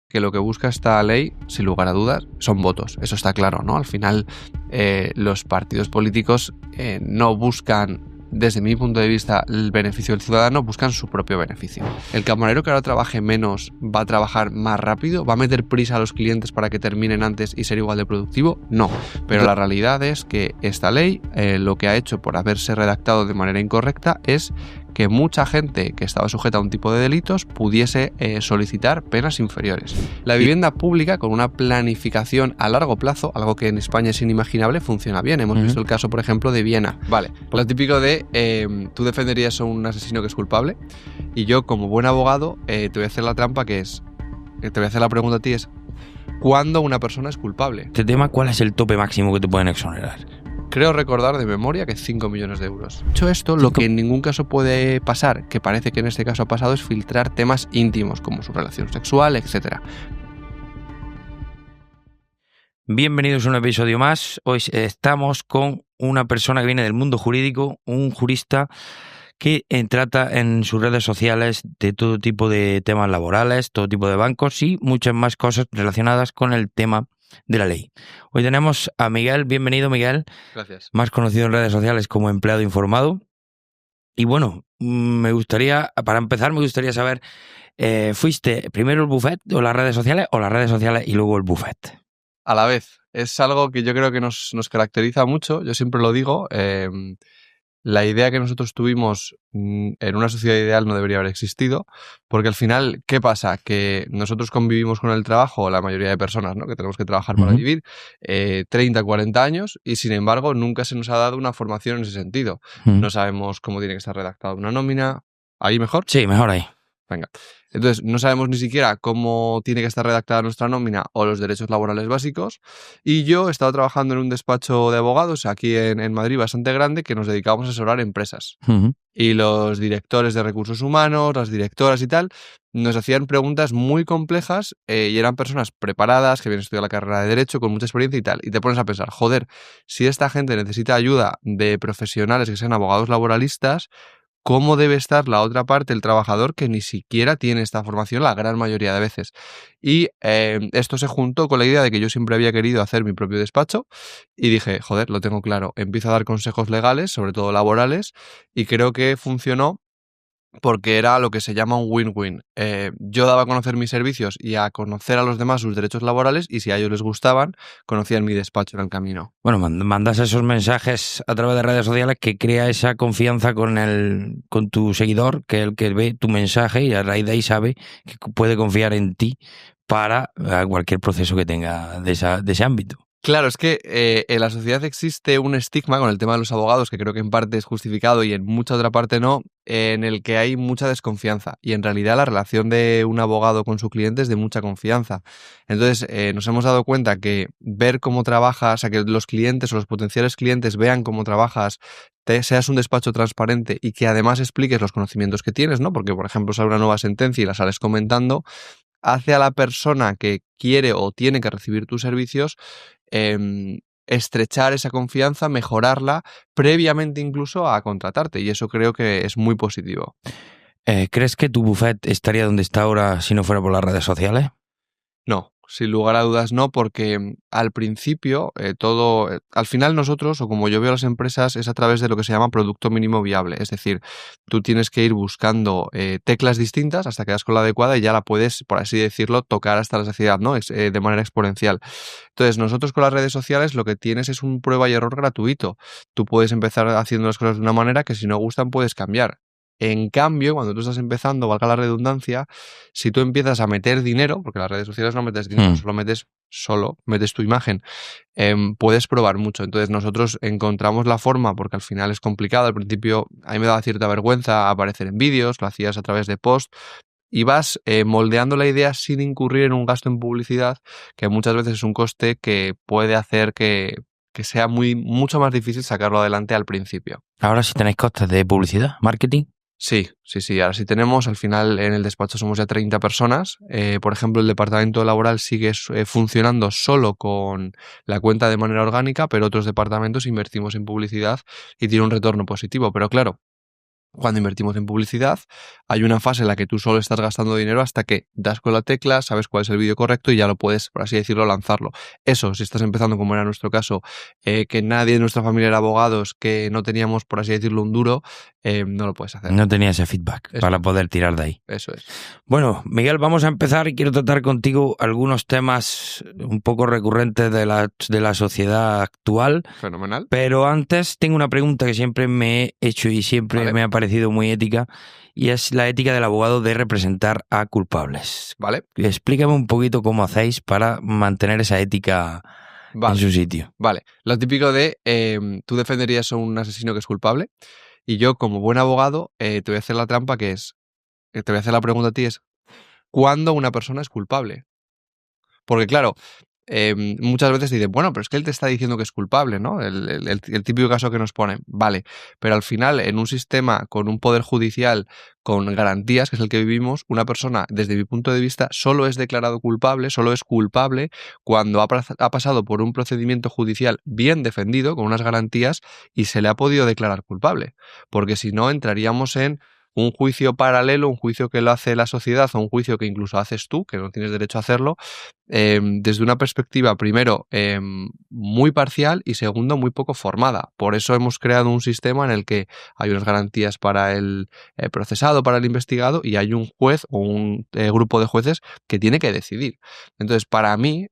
que lo que busca esta ley, sin lugar a dudas, son votos. Eso está claro, ¿no? Al final, los partidos políticos no buscan, desde mi punto de vista, el beneficio del ciudadano, buscan su propio beneficio. El camarero que ahora trabaje menos va a trabajar más rápido, va a meter prisa a los clientes para que terminen antes y ser igual de productivo. No, pero la realidad es que esta ley lo que ha hecho por haberse redactado de manera incorrecta es que mucha gente que estaba sujeta a un tipo de delitos pudiese solicitar penas inferiores. La vivienda pública, con una planificación a largo plazo, algo que en España es inimaginable, funciona bien. Hemos visto el caso, por ejemplo, de Viena. Vale, lo típico de tú defenderías a un asesino que es culpable y yo, como buen abogado, te voy a hacer la trampa que es, te voy a hacer la pregunta a ti es, ¿cuándo una persona es culpable? Este tema, ¿cuál es el tope máximo que te pueden exonerar? Creo recordar de memoria que 5 millones de euros. Dicho esto, lo que en ningún caso puede pasar, que parece que en este caso ha pasado, es filtrar temas íntimos como su relación sexual, etc. Bienvenidos a un episodio más. Hoy estamos con una persona que viene del mundo jurídico, un jurista que trata en sus redes sociales de todo tipo de temas laborales, todo tipo de bancos y muchas más cosas relacionadas con el tema de la ley. Hoy tenemos a Miguel. Bienvenido, Miguel. Gracias. Más conocido en redes sociales como Empleado Informado. Y bueno, para empezar, me gustaría saber, ¿fuiste primero el buffet o las redes sociales y luego el buffet? A la vez. Es algo que yo creo que nos caracteriza mucho. Yo siempre lo digo. La idea que nosotros tuvimos en una sociedad ideal no debería haber existido, porque al final, ¿qué pasa? Que nosotros convivimos con el trabajo, la mayoría de personas, ¿no?, que tenemos que trabajar para vivir, 30, 40 años, y sin embargo nunca se nos ha dado una formación en ese sentido. No sabemos cómo tiene que estar redactada una nómina. ¿Ahí mejor? Sí, mejor ahí. Venga. Entonces, no sabemos ni siquiera cómo tiene que estar redactada nuestra nómina o los derechos laborales básicos. Y yo he estado trabajando en un despacho de abogados aquí en Madrid bastante grande que nos dedicábamos a asesorar empresas. Y los directores de recursos humanos, las directoras y tal, nos hacían preguntas muy complejas y eran personas preparadas, que habían estudiado la carrera de Derecho, con mucha experiencia y tal. Y te pones a pensar, joder, si esta gente necesita ayuda de profesionales que sean abogados laboralistas, ¿cómo debe estar la otra parte, el trabajador, que ni siquiera tiene esta formación la gran mayoría de veces? Y esto se juntó con la idea de que yo siempre había querido hacer mi propio despacho y dije, joder, lo tengo claro, empiezo a dar consejos legales, sobre todo laborales, y creo que funcionó porque era lo que se llama un win-win. Yo daba a conocer mis servicios y a conocer a los demás sus derechos laborales, y si a ellos les gustaban, conocían mi despacho en el camino. Bueno, mandas esos mensajes a través de redes sociales que crea esa confianza con tu seguidor, que es el que ve tu mensaje y a raíz de ahí sabe que puede confiar en ti para cualquier proceso que tenga de ese ámbito. Claro, es que en la sociedad existe un estigma con el tema de los abogados, que creo que en parte es justificado y en mucha otra parte no, en el que hay mucha desconfianza. Y en realidad la relación de un abogado con su cliente es de mucha confianza. Entonces nos hemos dado cuenta que ver cómo trabajas, o sea, que los clientes o los potenciales clientes vean cómo trabajas, seas un despacho transparente y que además expliques los conocimientos que tienes, ¿no? Porque, por ejemplo, sale una nueva sentencia y la sales comentando, hace a la persona que quiere o tiene que recibir tus servicios estrechar esa confianza, mejorarla previamente incluso a contratarte, y eso creo que es muy positivo. ¿Crees que tu buffet estaría donde está ahora si no fuera por las redes sociales? No, sin lugar a dudas no, porque al principio al final nosotros, o como yo veo las empresas, es a través de lo que se llama producto mínimo viable. Es decir, tú tienes que ir buscando teclas distintas hasta que das con la adecuada y ya la puedes, por así decirlo, tocar hasta la saciedad, ¿no? De manera exponencial. Entonces, nosotros con las redes sociales lo que tienes es un prueba y error gratuito. Tú puedes empezar haciendo las cosas de una manera que, si no gustan, puedes cambiar. En cambio, cuando tú estás empezando, valga la redundancia, si tú empiezas a meter dinero, porque en las redes sociales no metes dinero, solo metes tu imagen, puedes probar mucho. Entonces nosotros encontramos la forma, porque al final es complicado. Al principio a mí me daba cierta vergüenza aparecer en vídeos, lo hacías a través de post, y vas moldeando la idea sin incurrir en un gasto en publicidad, que muchas veces es un coste que puede hacer que sea mucho más difícil sacarlo adelante al principio. Ahora sí tenéis costes de publicidad, marketing. Sí. Ahora sí tenemos. Al final en el despacho somos ya 30 personas. Por ejemplo, el departamento laboral sigue funcionando solo con la cuenta de manera orgánica, pero otros departamentos invertimos en publicidad y tiene un retorno positivo. Pero claro, Cuando invertimos en publicidad, hay una fase en la que tú solo estás gastando dinero hasta que das con la tecla, sabes cuál es el vídeo correcto y ya lo puedes, por así decirlo, lanzarlo. Eso, si estás empezando, como era nuestro caso, que nadie de nuestra familia era abogados, que no teníamos, por así decirlo, un duro, no lo puedes hacer. No tenía ese feedback para poder tirar de ahí. Eso es. Bueno, Miguel, vamos a empezar y quiero tratar contigo algunos temas un poco recurrentes de la sociedad actual. Fenomenal. Pero antes tengo una pregunta que siempre me he hecho y siempre me ha parecido muy ética, y es la ética del abogado de representar a culpables. Vale. Explícame un poquito cómo hacéis para mantener esa ética en su sitio. Vale. Lo típico de tú defenderías a un asesino que es culpable y yo, como buen abogado, te voy a hacer la trampa te voy a hacer la pregunta a ti es ¿cuándo una persona es culpable? Porque claro, muchas veces dicen, bueno, pero es que él te está diciendo que es culpable, ¿no? El típico caso que nos ponen. Vale, pero al final, en un sistema con un poder judicial con garantías, que es el que vivimos, una persona, desde mi punto de vista, solo es declarado culpable, solo es culpable cuando ha pasado por un procedimiento judicial bien defendido, con unas garantías, y se le ha podido declarar culpable. Porque si no, entraríamos en un juicio paralelo, un juicio que lo hace la sociedad o un juicio que incluso haces tú, que no tienes derecho a hacerlo, desde una perspectiva, primero, muy parcial y segundo, muy poco formada. Por eso hemos creado un sistema en el que hay unas garantías para el procesado, para el investigado, y hay un juez o un grupo de jueces que tiene que decidir. Entonces, para mí,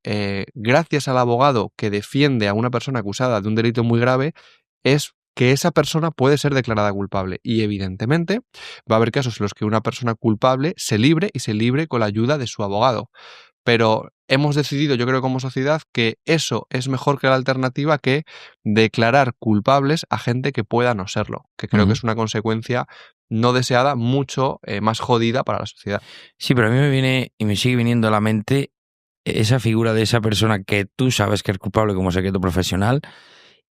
gracias al abogado que defiende a una persona acusada de un delito muy grave, es que esa persona puede ser declarada culpable y evidentemente va a haber casos en los que una persona culpable se libre y se libre con la ayuda de su abogado. Pero hemos decidido, yo creo como sociedad, que eso es mejor que la alternativa que declarar culpables a gente que pueda no serlo, que creo que es una consecuencia no deseada, mucho más jodida para la sociedad. Sí, pero a mí me viene y me sigue viniendo a la mente esa figura de esa persona que tú sabes que es culpable como secreto profesional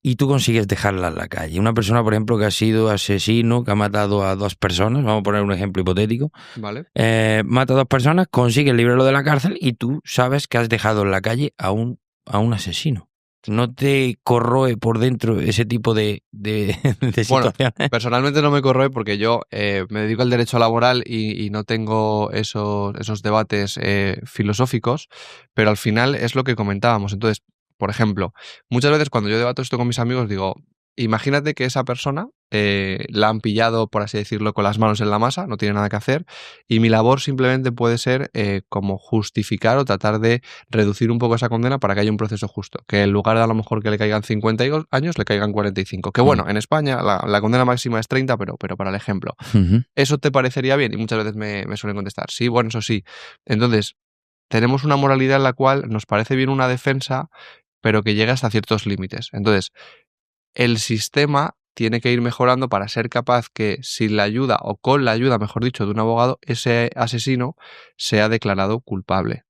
y tú consigues dejarla en la calle. Una persona, por ejemplo, que ha sido asesino, que ha matado a 2 personas, vamos a poner un ejemplo hipotético, ¿Vale? Mata a 2 personas, consigue librarlo de la cárcel y tú sabes que has dejado en la calle a un asesino. ¿No te corroe por dentro ese tipo de situaciones? Bueno, personalmente no me corroe porque yo me dedico al derecho laboral y no tengo esos debates filosóficos, pero al final es lo que comentábamos. Entonces, por ejemplo, muchas veces cuando yo debato esto con mis amigos digo, imagínate que esa persona la han pillado, por así decirlo, con las manos en la masa, no tiene nada que hacer, y mi labor simplemente puede ser como justificar o tratar de reducir un poco esa condena para que haya un proceso justo, que en lugar de a lo mejor que le caigan 50 años, le caigan 45. Que bueno, en España la condena máxima es 30, pero para el ejemplo. ¿Eso te parecería bien? Y muchas veces me suelen contestar, sí, bueno, eso sí. Entonces, tenemos una moralidad en la cual nos parece bien una defensa, pero que llega hasta ciertos límites. Entonces, el sistema tiene que ir mejorando para ser capaz que sin la ayuda, o con la ayuda, mejor dicho, de un abogado, ese asesino sea declarado culpable.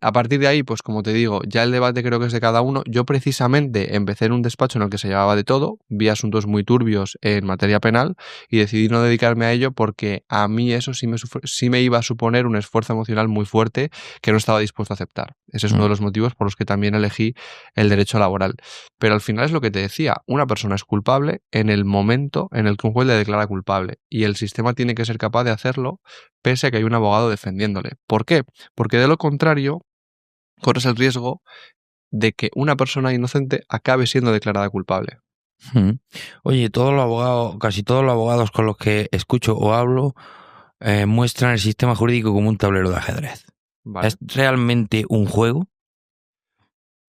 A partir de ahí, pues como te digo, ya el debate creo que es de cada uno. Yo precisamente empecé en un despacho en el que se llevaba de todo, vi asuntos muy turbios en materia penal y decidí no dedicarme a ello porque a mí eso sí me iba a suponer un esfuerzo emocional muy fuerte que no estaba dispuesto a aceptar. Ese es uno de los motivos por los que también elegí el derecho laboral. Pero al final es lo que te decía, una persona es culpable en el momento en el que un juez le declara culpable y el sistema tiene que ser capaz de hacerlo pese a que hay un abogado defendiéndole. ¿Por qué? Porque de lo contrario, corres el riesgo de que una persona inocente acabe siendo declarada culpable. Oye, casi todos los abogados con los que escucho o hablo muestran el sistema jurídico como un tablero de ajedrez. Vale. ¿Es realmente un juego?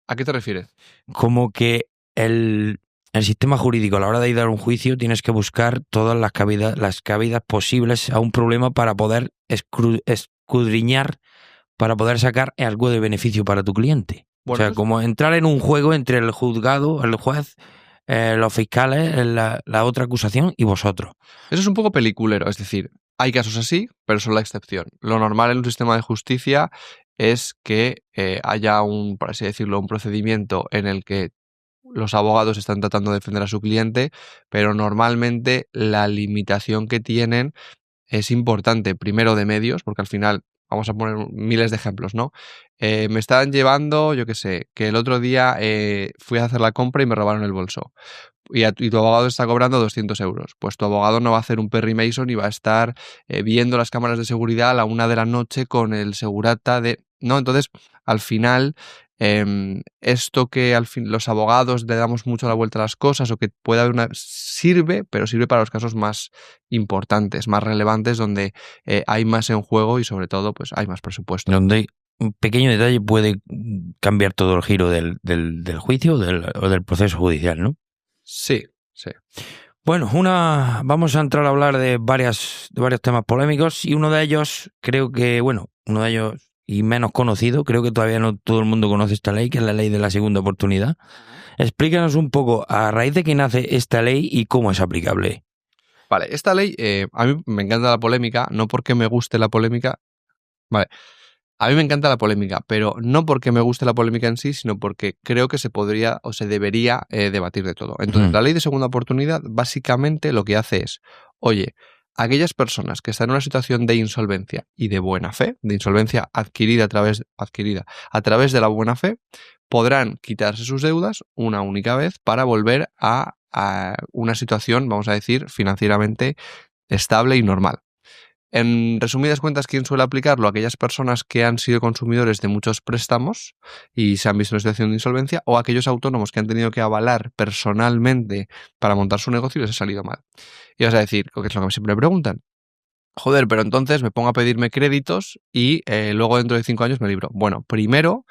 ¿A qué te refieres? Como que el sistema jurídico a la hora de ir a un juicio tienes que buscar todas las cabidas posibles a un problema para poder escudriñar, para poder sacar algo de beneficio para tu cliente. Bueno, o sea, como entrar en un juego entre el juzgado, el juez, los fiscales, la otra acusación y vosotros. Eso es un poco peliculero, es decir, hay casos así, pero son la excepción. Lo normal en un sistema de justicia es que haya por así decirlo, un procedimiento en el que los abogados están tratando de defender a su cliente, pero normalmente la limitación que tienen es importante, primero de medios, porque al final, vamos a poner miles de ejemplos, ¿no? Me estaban llevando, yo qué sé, que el otro día fui a hacer la compra y me robaron el bolso. y tu abogado está cobrando 200 euros. Pues tu abogado no va a hacer un Perry Mason y va a estar viendo las cámaras de seguridad a la 1 de la noche con el segurata de... No, entonces, al final, esto que al fin los abogados le damos mucho la vuelta a las cosas o que puede haber una... Sirve, pero sirve para los casos más importantes, más relevantes, donde hay más en juego y sobre todo pues hay más presupuesto. Donde un pequeño detalle puede cambiar todo el giro del juicio o del proceso judicial, ¿no? Sí, sí. Bueno, vamos a entrar a hablar de varios temas polémicos y uno de ellos, uno de ellos y menos conocido, creo que todavía no todo el mundo conoce esta ley, que es la ley de la segunda oportunidad. Explícanos un poco a raíz de qué nace esta ley y cómo es aplicable. Vale, esta ley, a mí me encanta la polémica, no porque me guste la polémica. Vale, a mí me encanta la polémica, pero no porque me guste la polémica en sí, sino porque creo que se podría o se debería debatir de todo. Entonces, la ley de segunda oportunidad básicamente lo que hace es, oye, aquellas personas que están en una situación de insolvencia y de buena fe, de insolvencia adquirida a través de la buena fe, podrán quitarse sus deudas una única vez para volver a una situación, vamos a decir, financieramente estable y normal. En resumidas cuentas, ¿quién suele aplicarlo? Aquellas personas que han sido consumidores de muchos préstamos y se han visto en una situación de insolvencia, o aquellos autónomos que han tenido que avalar personalmente para montar su negocio y les ha salido mal. Y vas a decir, que es lo que siempre me preguntan, joder, pero entonces me pongo a pedirme créditos y luego dentro de 5 años me libro. Bueno, primero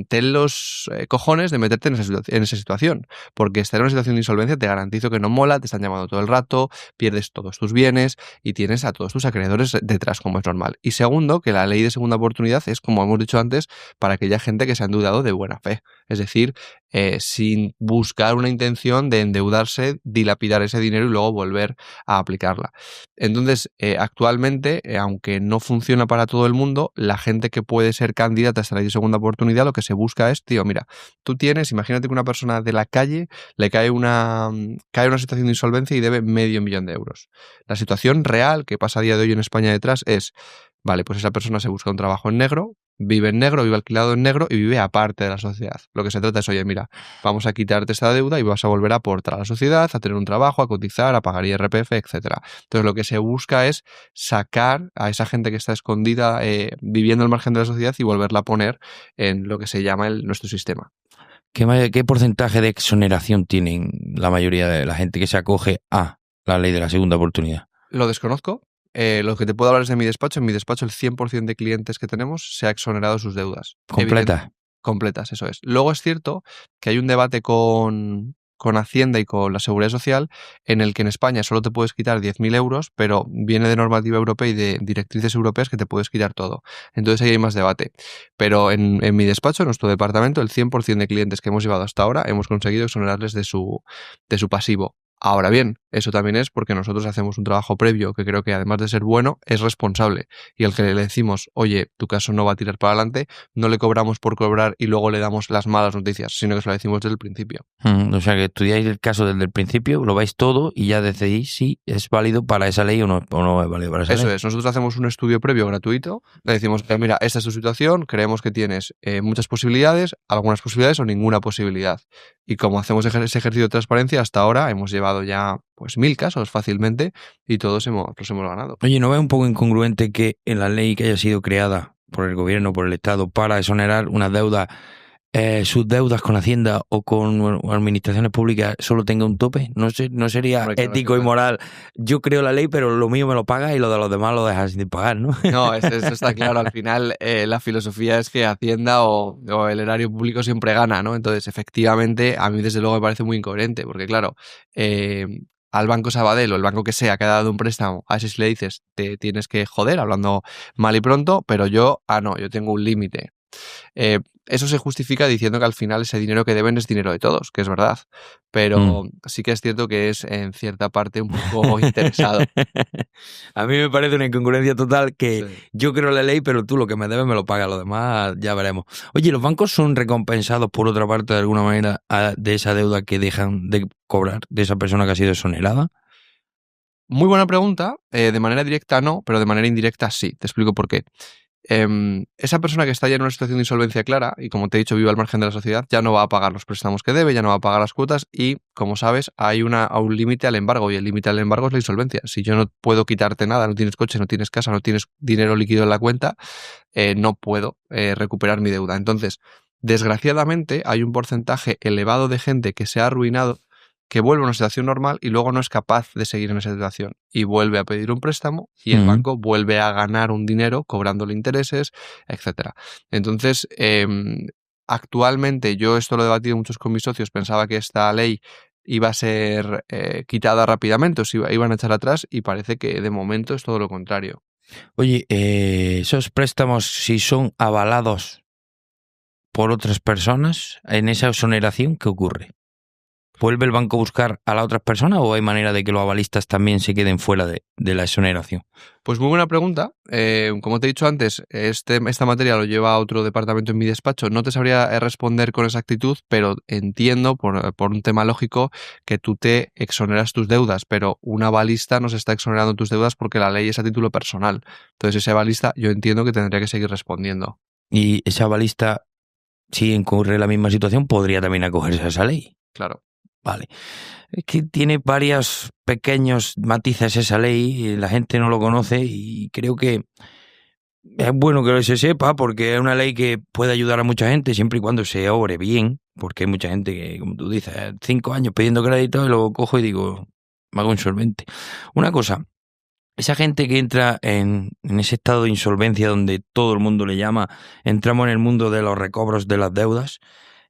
ten los cojones de meterte en esa situación, porque estar en una situación de insolvencia te garantizo que no mola, te están llamando todo el rato, pierdes todos tus bienes y tienes a todos tus acreedores detrás, como es normal. Y segundo, que la ley de segunda oportunidad es, como hemos dicho antes, para aquella gente que se ha endeudado de buena fe, es decir, sin buscar una intención de endeudarse, dilapidar ese dinero y luego volver a aplicarla. Entonces, actualmente, aunque no funciona para todo el mundo, la gente que puede ser candidata a esta ley de segunda oportunidad, lo que se busca es, tío, mira, tú tienes, imagínate que una persona de la calle le cae una situación de insolvencia y debe 500.000 de euros. La situación real que pasa a día de hoy en España detrás es, vale, pues esa persona se busca un trabajo en negro, vive alquilado en negro y vive aparte de la sociedad. Lo que se trata es, oye, mira, vamos a quitarte esta deuda y vas a volver a aportar a la sociedad, a tener un trabajo, a cotizar, a pagar IRPF, etcétera. Entonces lo que se busca es sacar a esa gente que está escondida viviendo al margen de la sociedad y volverla a poner en lo que se llama nuestro sistema. ¿Qué porcentaje de exoneración tienen la mayoría de la gente que se acoge a la ley de la segunda oportunidad? Lo desconozco. Lo que te puedo hablar es de mi despacho. En mi despacho el 100% de clientes que tenemos se ha exonerado sus deudas. ¿Completas? Completas, eso es. Luego es cierto que hay un debate con Hacienda y con la Seguridad Social en el que en España solo te puedes quitar 10.000 euros, pero viene de normativa europea y de directrices europeas que te puedes quitar todo. Entonces ahí hay más debate. Pero en mi despacho, en nuestro departamento, el 100% de clientes que hemos llevado hasta ahora hemos conseguido exonerarles de su pasivo. Ahora bien, eso también es porque nosotros hacemos un trabajo previo que creo que además de ser bueno, es responsable. Y al que le decimos, oye, tu caso no va a tirar para adelante, no le cobramos por cobrar y luego le damos las malas noticias, sino que se lo decimos desde el principio. O sea, que estudiáis el caso desde el principio, lo vais todo y ya decidís si es válido para esa ley o no es válido para esa ley. Eso es, nosotros hacemos un estudio previo gratuito, le decimos, mira, esta es tu situación, creemos que tienes muchas posibilidades, algunas posibilidades o ninguna posibilidad. Y como hacemos ese ejercicio de transparencia, hasta ahora hemos llevado ya pues 1.000 casos fácilmente y todos los hemos ganado. Oye, ¿no ves un poco incongruente que en la ley que haya sido creada por el gobierno, por el Estado, para exonerar una deuda, sus deudas con Hacienda o con administraciones públicas solo tenga un tope? ¿No sería ético y moral? Yo creo la ley, pero lo mío me lo pagas y lo de los demás lo dejas sin pagar, ¿no? No, eso está claro. Al final la filosofía es que Hacienda o el erario público siempre gana, ¿no? Entonces, efectivamente, a mí desde luego me parece muy incoherente, porque claro, al Banco Sabadell o el banco que sea que ha dado un préstamo, a ese si le dices, te tienes que joder, hablando mal y pronto, pero yo tengo un límite. Eso se justifica diciendo que al final ese dinero que deben es dinero de todos, que es verdad, pero sí que es cierto que es en cierta parte un poco interesado. A mí me parece una incongruencia total que sí. Yo creo la ley, pero tú lo que me debes me lo pagas, lo demás ya veremos. Oye, ¿los bancos son recompensados por otra parte de alguna manera de esa deuda que dejan de cobrar de esa persona que ha sido exonerada? Muy buena pregunta. De manera directa no, pero de manera indirecta sí. Te explico por qué. esa persona que está ya en una situación de insolvencia clara y, como te he dicho, vive al margen de la sociedad, ya no va a pagar los préstamos que debe, ya no va a pagar las cuotas y, como sabes, hay un límite al embargo, y el límite al embargo es la insolvencia. Si yo no puedo quitarte nada, no tienes coche, no tienes casa, no tienes dinero líquido en la cuenta, no puedo recuperar mi deuda. Entonces, desgraciadamente, hay un porcentaje elevado de gente que se ha arruinado, que vuelve a una situación normal y luego no es capaz de seguir en esa situación y vuelve a pedir un préstamo y el banco vuelve a ganar un dinero cobrándole intereses, etcétera. Entonces, actualmente, yo esto lo he debatido muchos con mis socios, pensaba que esta ley iba a ser quitada rápidamente, o se iban a echar atrás, y parece que de momento es todo lo contrario. Oye, esos préstamos, si son avalados por otras personas, en esa exoneración, ¿qué ocurre? ¿Vuelve el banco a buscar a las otras personas o hay manera de que los avalistas también se queden fuera de la exoneración? Pues muy buena pregunta. Como te he dicho antes, esta materia lo lleva a otro departamento en mi despacho. No te sabría responder con exactitud, pero entiendo por un tema lógico que tú te exoneras tus deudas, pero un avalista no se está exonerando tus deudas porque la ley es a título personal. Entonces ese avalista yo entiendo que tendría que seguir respondiendo. Y ese avalista, si incurre en la misma situación, podría también acogerse a esa ley. Claro. Vale. Es que tiene varios pequeños matices esa ley y la gente no lo conoce y creo que es bueno que se sepa porque es una ley que puede ayudar a mucha gente siempre y cuando se obre bien, porque hay mucha gente que, como tú dices, 5 años pidiendo crédito y luego cojo y digo, me hago insolvente. Una cosa, esa gente que entra en ese estado de insolvencia donde todo el mundo le llama, entramos en el mundo de los recobros de las deudas,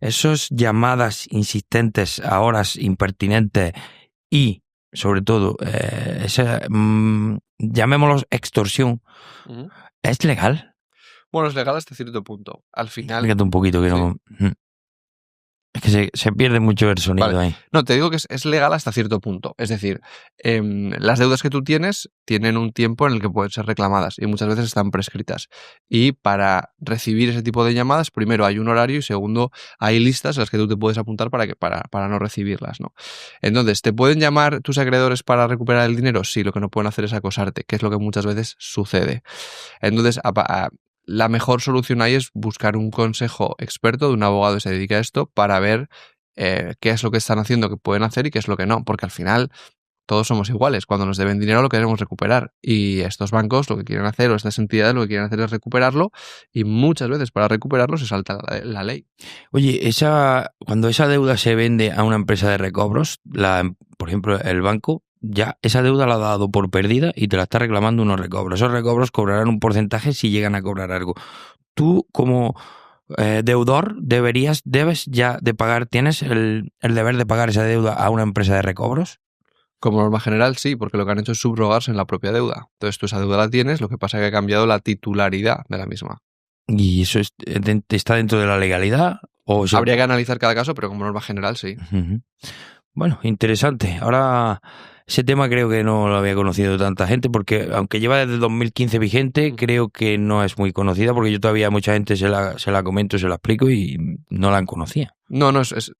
esas llamadas insistentes a horas impertinentes y, sobre todo, llamémoslos extorsión, ¿es legal? Bueno, es legal hasta cierto punto. Al final... Explícate un poquito que sí. no... Es que se pierde mucho el sonido ahí. No, te digo que es legal hasta cierto punto. Es decir, las deudas que tú tienes tienen un tiempo en el que pueden ser reclamadas y muchas veces están prescritas. Y para recibir ese tipo de llamadas, primero hay un horario y segundo hay listas a las que tú te puedes apuntar para no recibirlas, ¿no? Entonces, ¿te pueden llamar tus acreedores para recuperar el dinero? Sí, lo que no pueden hacer es acosarte, que es lo que muchas veces sucede. Entonces, la mejor solución ahí es buscar un consejo experto de un abogado que se dedica a esto para ver qué es lo que están haciendo, que pueden hacer y qué es lo que no, porque al final todos somos iguales. Cuando nos deben dinero lo queremos recuperar y estos bancos lo que quieren hacer, o estas entidades lo que quieren hacer es recuperarlo, y muchas veces para recuperarlo se salta la ley. Oye, cuando esa deuda se vende a una empresa de recobros, por ejemplo, el banco, ya esa deuda la ha dado por perdida y te la está reclamando unos recobros. Esos recobros cobrarán un porcentaje si llegan a cobrar algo. Tú, como deudor, debes ya de pagar, ¿tienes el deber de pagar esa deuda a una empresa de recobros? Como norma general, sí, porque lo que han hecho es subrogarse en la propia deuda. Entonces tú esa deuda la tienes, lo que pasa es que ha cambiado la titularidad de la misma. ¿Y eso está dentro de la legalidad? Habría que analizar cada caso, pero como norma general, sí. Bueno, interesante. Ahora, ese tema creo que no lo había conocido tanta gente, porque aunque lleva desde 2015 vigente, creo que no es muy conocida, porque yo todavía a mucha gente se la comento, se la explico y no la conocía. No,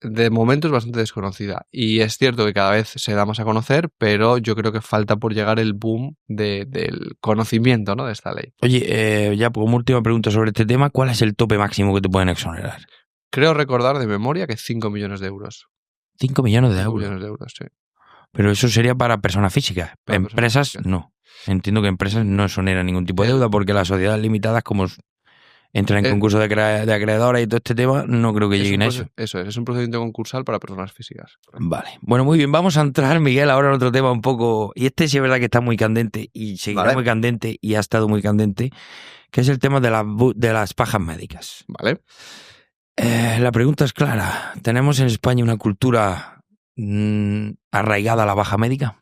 de momento es bastante desconocida. Y es cierto que cada vez se da más a conocer, pero yo creo que falta por llegar el boom del conocimiento, ¿no?, de esta ley. Oye, ya como última pregunta sobre este tema, ¿cuál es el tope máximo que te pueden exonerar? Creo recordar de memoria que 5 millones de euros. 5 millones de 5 euros. millones de euros, sí. Pero eso sería para personas físicas. Para empresas, personas físicas. No. Entiendo que empresas no exoneran ningún tipo de deuda porque las sociedades limitadas, como entran en concurso de acreedores y todo este tema, no creo que lleguen a eso. Eso es un procedimiento concursal para personas físicas. Vale. Bueno, muy bien. Vamos a entrar, Miguel, ahora en otro tema un poco... Y este sí es verdad que está muy candente y seguirá muy candente y ha estado muy candente, que es el tema de las bajas médicas. Vale. La pregunta es clara. ¿Tenemos en España una cultura arraigada a la baja médica?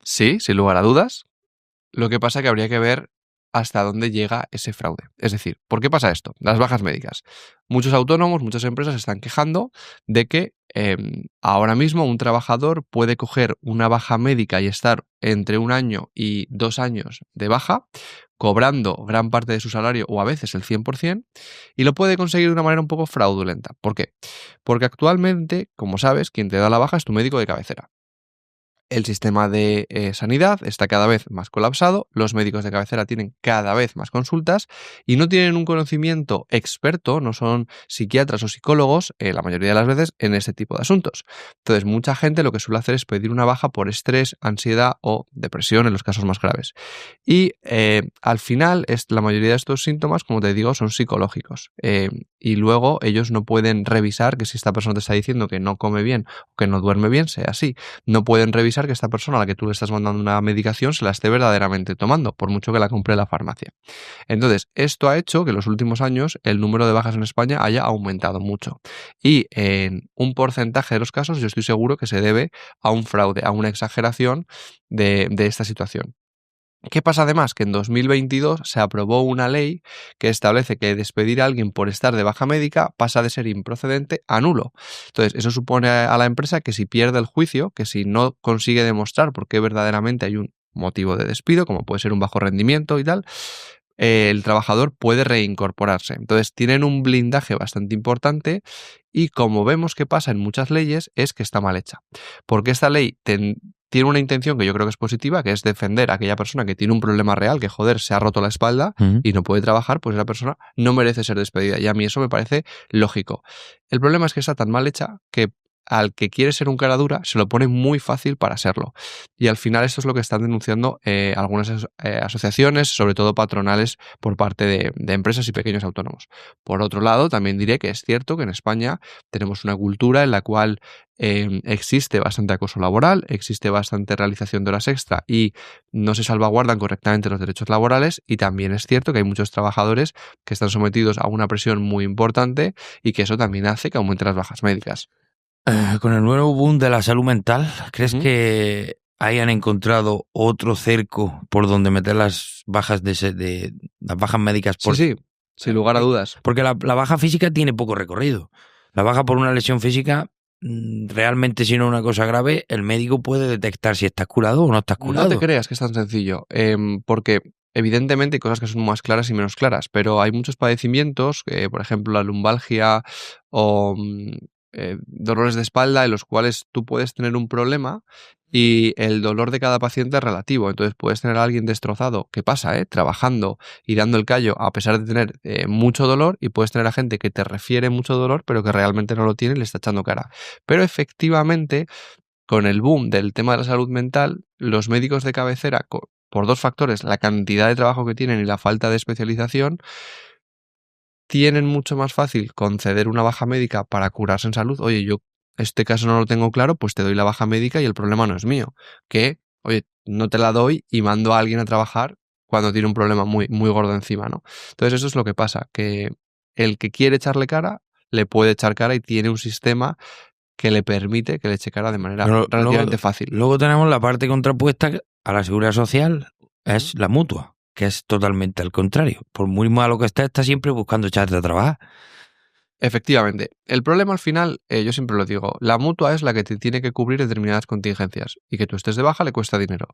Sí, sin lugar a dudas. Lo que pasa es que habría que ver hasta dónde llega ese fraude. Es decir, ¿por qué pasa esto? Las bajas médicas. Muchos autónomos, muchas empresas se están quejando de que ahora mismo un trabajador puede coger una baja médica y estar entre 1 año y 2 años de baja, cobrando gran parte de su salario o a veces el 100%, y lo puede conseguir de una manera un poco fraudulenta. ¿Por qué? Porque actualmente, como sabes, quien te da la baja es tu médico de cabecera. El sistema de sanidad está cada vez más colapsado, los médicos de cabecera tienen cada vez más consultas y no tienen un conocimiento experto, no son psiquiatras o psicólogos, la mayoría de las veces, en este tipo de asuntos. Entonces, mucha gente lo que suele hacer es pedir una baja por estrés, ansiedad o depresión en los casos más graves. Y al final, la mayoría de estos síntomas, como te digo, son psicológicos. Y luego ellos no pueden revisar que si esta persona te está diciendo que no come bien o que no duerme bien, sea así. No pueden revisar que esta persona a la que tú le estás mandando una medicación se la esté verdaderamente tomando, por mucho que la compre en la farmacia. Entonces, esto ha hecho que en los últimos años el número de bajas en España haya aumentado mucho. Y en un porcentaje de los casos yo estoy seguro que se debe a un fraude, a una exageración de esta situación. ¿Qué pasa además? Que en 2022 se aprobó una ley que establece que despedir a alguien por estar de baja médica pasa de ser improcedente a nulo. Entonces, eso supone a la empresa que si pierde el juicio, que si no consigue demostrar por qué verdaderamente hay un motivo de despido, como puede ser un bajo rendimiento y tal, el trabajador puede reincorporarse. Entonces, tienen un blindaje bastante importante y como vemos que pasa en muchas leyes, es que está mal hecha. Porque esta ley tiene una intención que yo creo que es positiva, que es defender a aquella persona que tiene un problema real, que joder, se ha roto la espalda y no puede trabajar, pues esa persona no merece ser despedida. Y a mí eso me parece lógico. El problema es que está tan mal hecha que al que quiere ser un cara dura se lo pone muy fácil para serlo. Y al final esto es lo que están denunciando algunas asociaciones, sobre todo patronales, por parte de empresas y pequeños autónomos. Por otro lado, también diré que es cierto que en España tenemos una cultura en la cual existe bastante acoso laboral, existe bastante realización de horas extra y no se salvaguardan correctamente los derechos laborales, y también es cierto que hay muchos trabajadores que están sometidos a una presión muy importante y que eso también hace que aumenten las bajas médicas. Con el nuevo boom de la salud mental, ¿crees que hayan encontrado otro cerco por donde meter las bajas de las bajas médicas? Sí, sin lugar a dudas. Porque la baja física tiene poco recorrido. La baja por una lesión física, realmente, si no es una cosa grave, el médico puede detectar si estás curado o no estás curado. No te creas que es tan sencillo, porque evidentemente hay cosas que son más claras y menos claras, pero hay muchos padecimientos, por ejemplo la lumbalgia o dolores de espalda, en los cuales tú puedes tener un problema y el dolor de cada paciente es relativo. Entonces puedes tener a alguien destrozado, que pasa, trabajando y dando el callo a pesar de tener mucho dolor, y puedes tener a gente que te refiere mucho dolor pero que realmente no lo tiene y le está echando cara. Pero efectivamente, con el boom del tema de la salud mental, los médicos de cabecera, por dos factores, la cantidad de trabajo que tienen y la falta de especialización, tienen mucho más fácil conceder una baja médica para curarse en salud. Oye, yo este caso no lo tengo claro, pues te doy la baja médica y el problema no es mío. Que, oye, no te la doy y mando a alguien a trabajar cuando tiene un problema muy, muy gordo encima, ¿no? Entonces eso es lo que pasa, que el que quiere echarle cara, le puede echar cara y tiene un sistema que le permite que le eche cara de manera relativamente fácil. Luego tenemos la parte contrapuesta a la seguridad social, es la mutua, que es totalmente al contrario. Por muy malo que esté, está siempre buscando echarte a trabajar. Efectivamente. El problema al final, yo siempre lo digo, la mutua es la que te tiene que cubrir determinadas contingencias, y que tú estés de baja le cuesta dinero.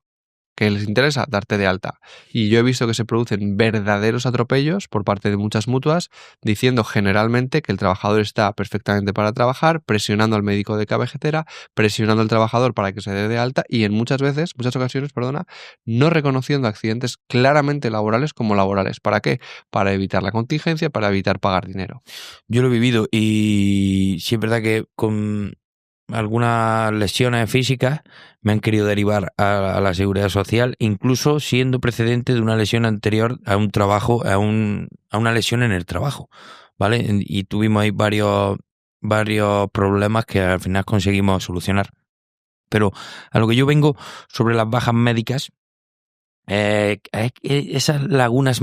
Que les interesa darte de alta. Y yo he visto que se producen verdaderos atropellos por parte de muchas mutuas, diciendo generalmente que el trabajador está perfectamente para trabajar, presionando al médico de cabecera, presionando al trabajador para que se dé de alta, y en muchas ocasiones, no reconociendo accidentes claramente laborales como laborales. ¿Para qué? Para evitar la contingencia, para evitar pagar dinero. Yo lo he vivido, y sí es verdad que con algunas lesiones físicas me han querido derivar a la seguridad social, incluso siendo precedente de una lesión anterior a un trabajo, a una lesión en el trabajo, ¿vale? Y tuvimos ahí varios problemas que al final conseguimos solucionar. Pero a lo que yo vengo sobre las bajas médicas, esas lagunas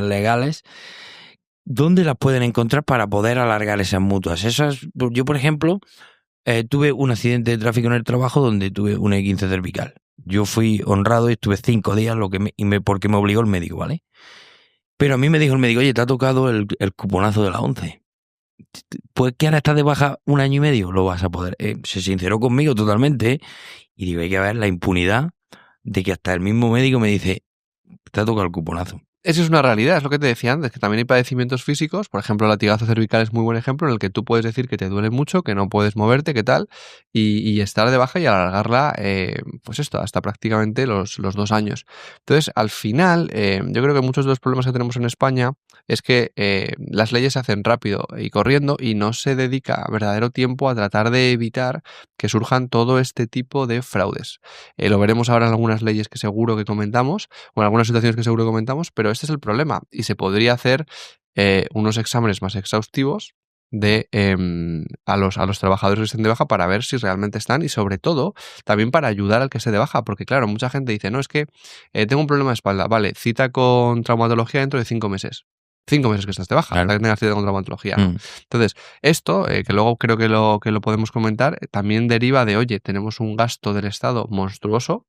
legales, ¿dónde las pueden encontrar para poder alargar esas mutuas? Yo, por ejemplo, tuve un accidente de tráfico en el trabajo donde tuve un E15 cervical. Yo fui honrado y estuve 5 días porque me obligó el médico, ¿vale? Pero a mí me dijo el médico, oye, te ha tocado el cuponazo de la 11. Pues que ahora estás de baja 1 año y medio, lo vas a poder. Se sinceró conmigo totalmente, y digo, hay que ver la impunidad de que hasta el mismo médico me dice, te ha tocado el cuponazo. Esa es una realidad, es lo que te decía antes, que también hay padecimientos físicos, por ejemplo, el latigazo cervical es muy buen ejemplo en el que tú puedes decir que te duele mucho, que no puedes moverte, qué tal, y estar de baja y alargarla, pues esto, hasta prácticamente los 2 años. Entonces, al final, yo creo que muchos de los problemas que tenemos en España es que las leyes se hacen rápido y corriendo y no se dedica verdadero tiempo a tratar de evitar que surjan todo este tipo de fraudes. Lo veremos ahora en algunas leyes que seguro que comentamos, o en algunas situaciones que seguro comentamos, pero este es el problema y se podría hacer unos exámenes más exhaustivos a los trabajadores que estén de baja para ver si realmente están y sobre todo también para ayudar al que esté de baja, porque claro, mucha gente dice, no, es que tengo un problema de espalda, vale, cita con traumatología dentro de 5 meses. 5 meses que estás de baja, Claro. para que tengas cita con traumatología, ¿no? Entonces, esto, que luego creo que lo podemos comentar, también deriva de, oye, tenemos un gasto del Estado monstruoso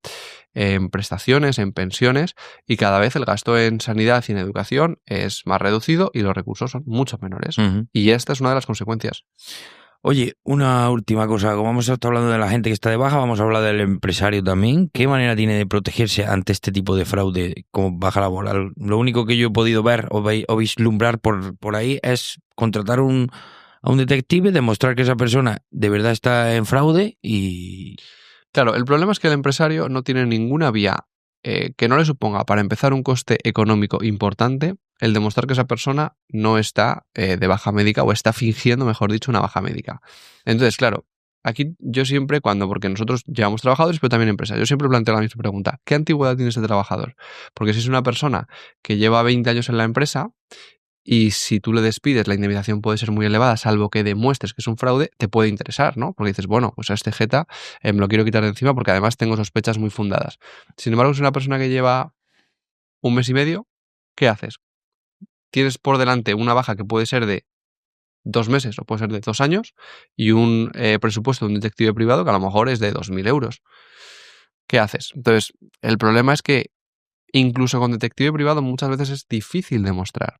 en prestaciones, en pensiones, y cada vez el gasto en sanidad y en educación es más reducido y los recursos son mucho menores. Y esta es una de las consecuencias. Oye, una última cosa, como hemos estado hablando de la gente que está de baja, vamos a hablar del empresario también. ¿Qué manera tiene de protegerse ante este tipo de fraude como baja laboral? Lo único que yo he podido ver o vislumbrar por ahí es contratar a un detective, demostrar que esa persona de verdad está en fraude y... Claro, el problema es que el empresario no tiene ninguna vía que no le suponga, para empezar, un coste económico importante el demostrar que esa persona no está de baja médica o está fingiendo, mejor dicho, una baja médica. Entonces, claro, aquí yo siempre, porque nosotros llevamos trabajadores, pero también empresas, yo siempre planteo la misma pregunta: ¿qué antigüedad tiene ese trabajador? Porque si es una persona que lleva 20 años en la empresa, y si tú le despides, la indemnización puede ser muy elevada, salvo que demuestres que es un fraude, te puede interesar, ¿no? Porque dices, bueno, pues a este jeta me lo quiero quitar de encima porque además tengo sospechas muy fundadas. Sin embargo, si es una persona que lleva 1 mes y medio, ¿qué haces? Tienes por delante una baja que puede ser de 2 meses o puede ser de 2 años y un presupuesto de un detective privado que a lo mejor es de 2.000 euros. ¿Qué haces? Entonces, el problema es que incluso con detective privado muchas veces es difícil demostrar.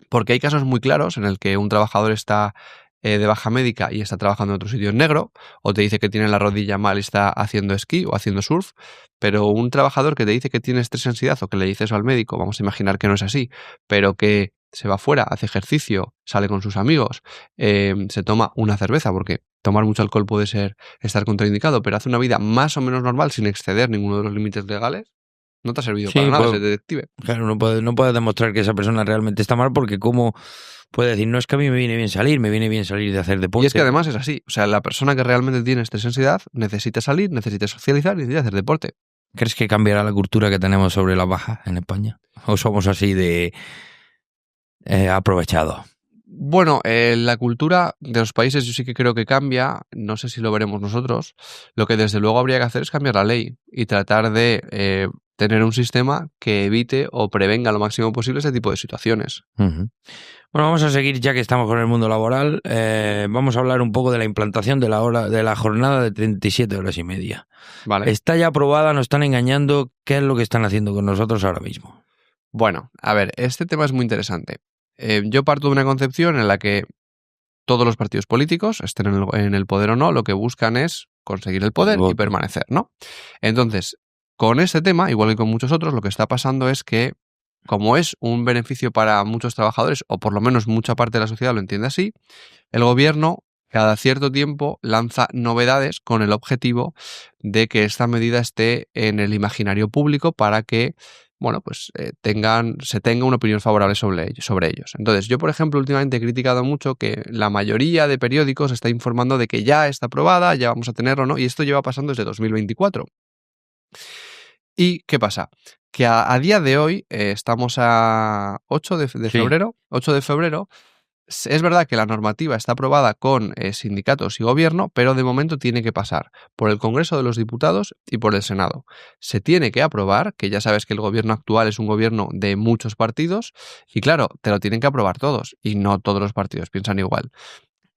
Porque hay casos muy claros en el que un trabajador está de baja médica y está trabajando en otro sitio en negro, o te dice que tiene la rodilla mal y está haciendo esquí o haciendo surf, pero un trabajador que te dice que tiene estrés y ansiedad o que le dice eso al médico, vamos a imaginar que no es así, pero que se va fuera, hace ejercicio, sale con sus amigos, se toma una cerveza, porque tomar mucho alcohol puede estar contraindicado, pero hace una vida más o menos normal sin exceder ninguno de los límites legales, no te ha servido para nada ese detective. Claro, no puede demostrar que esa persona realmente está mal porque cómo puede decir, no, es que a mí me viene bien salir de hacer deporte. Y es que además es así, o sea, la persona que realmente tiene estrés y ansiedad necesita salir, necesita socializar y necesita hacer deporte. ¿Crees que cambiará la cultura que tenemos sobre la baja en España? ¿O somos así de aprovechados? Bueno, la cultura de los países yo sí que creo que cambia, no sé si lo veremos nosotros. Lo que desde luego habría que hacer es cambiar la ley y tratar de tener un sistema que evite o prevenga lo máximo posible ese tipo de situaciones. Bueno, vamos a seguir ya que estamos con el mundo laboral. Vamos a hablar un poco de la implantación de la jornada de 37 horas y media. Vale. Está ya aprobada, nos están engañando. ¿Qué es lo que están haciendo con nosotros ahora mismo? Bueno, a ver, este tema es muy interesante. Yo parto de una concepción en la que todos los partidos políticos, estén en el poder o no, lo que buscan es conseguir el poder y permanecer, ¿no? Entonces, con este tema, igual que con muchos otros, lo que está pasando es que, como es un beneficio para muchos trabajadores, o por lo menos mucha parte de la sociedad lo entiende así, el gobierno cada cierto tiempo lanza novedades con el objetivo de que esta medida esté en el imaginario público para que, bueno, pues se tenga una opinión favorable sobre ellos. Entonces, yo, por ejemplo, últimamente he criticado mucho que la mayoría de periódicos está informando de que ya está aprobada, ya vamos a tenerlo, ¿no? Y esto lleva pasando desde 2024. ¿Y qué pasa? Que a día de hoy, estamos a 8 de febrero, 8 de febrero, es verdad que la normativa está aprobada con sindicatos y gobierno, pero de momento tiene que pasar por el Congreso de los Diputados y por el Senado. Se tiene que aprobar, que ya sabes que el gobierno actual es un gobierno de muchos partidos, y claro, te lo tienen que aprobar todos, y no todos los partidos piensan igual.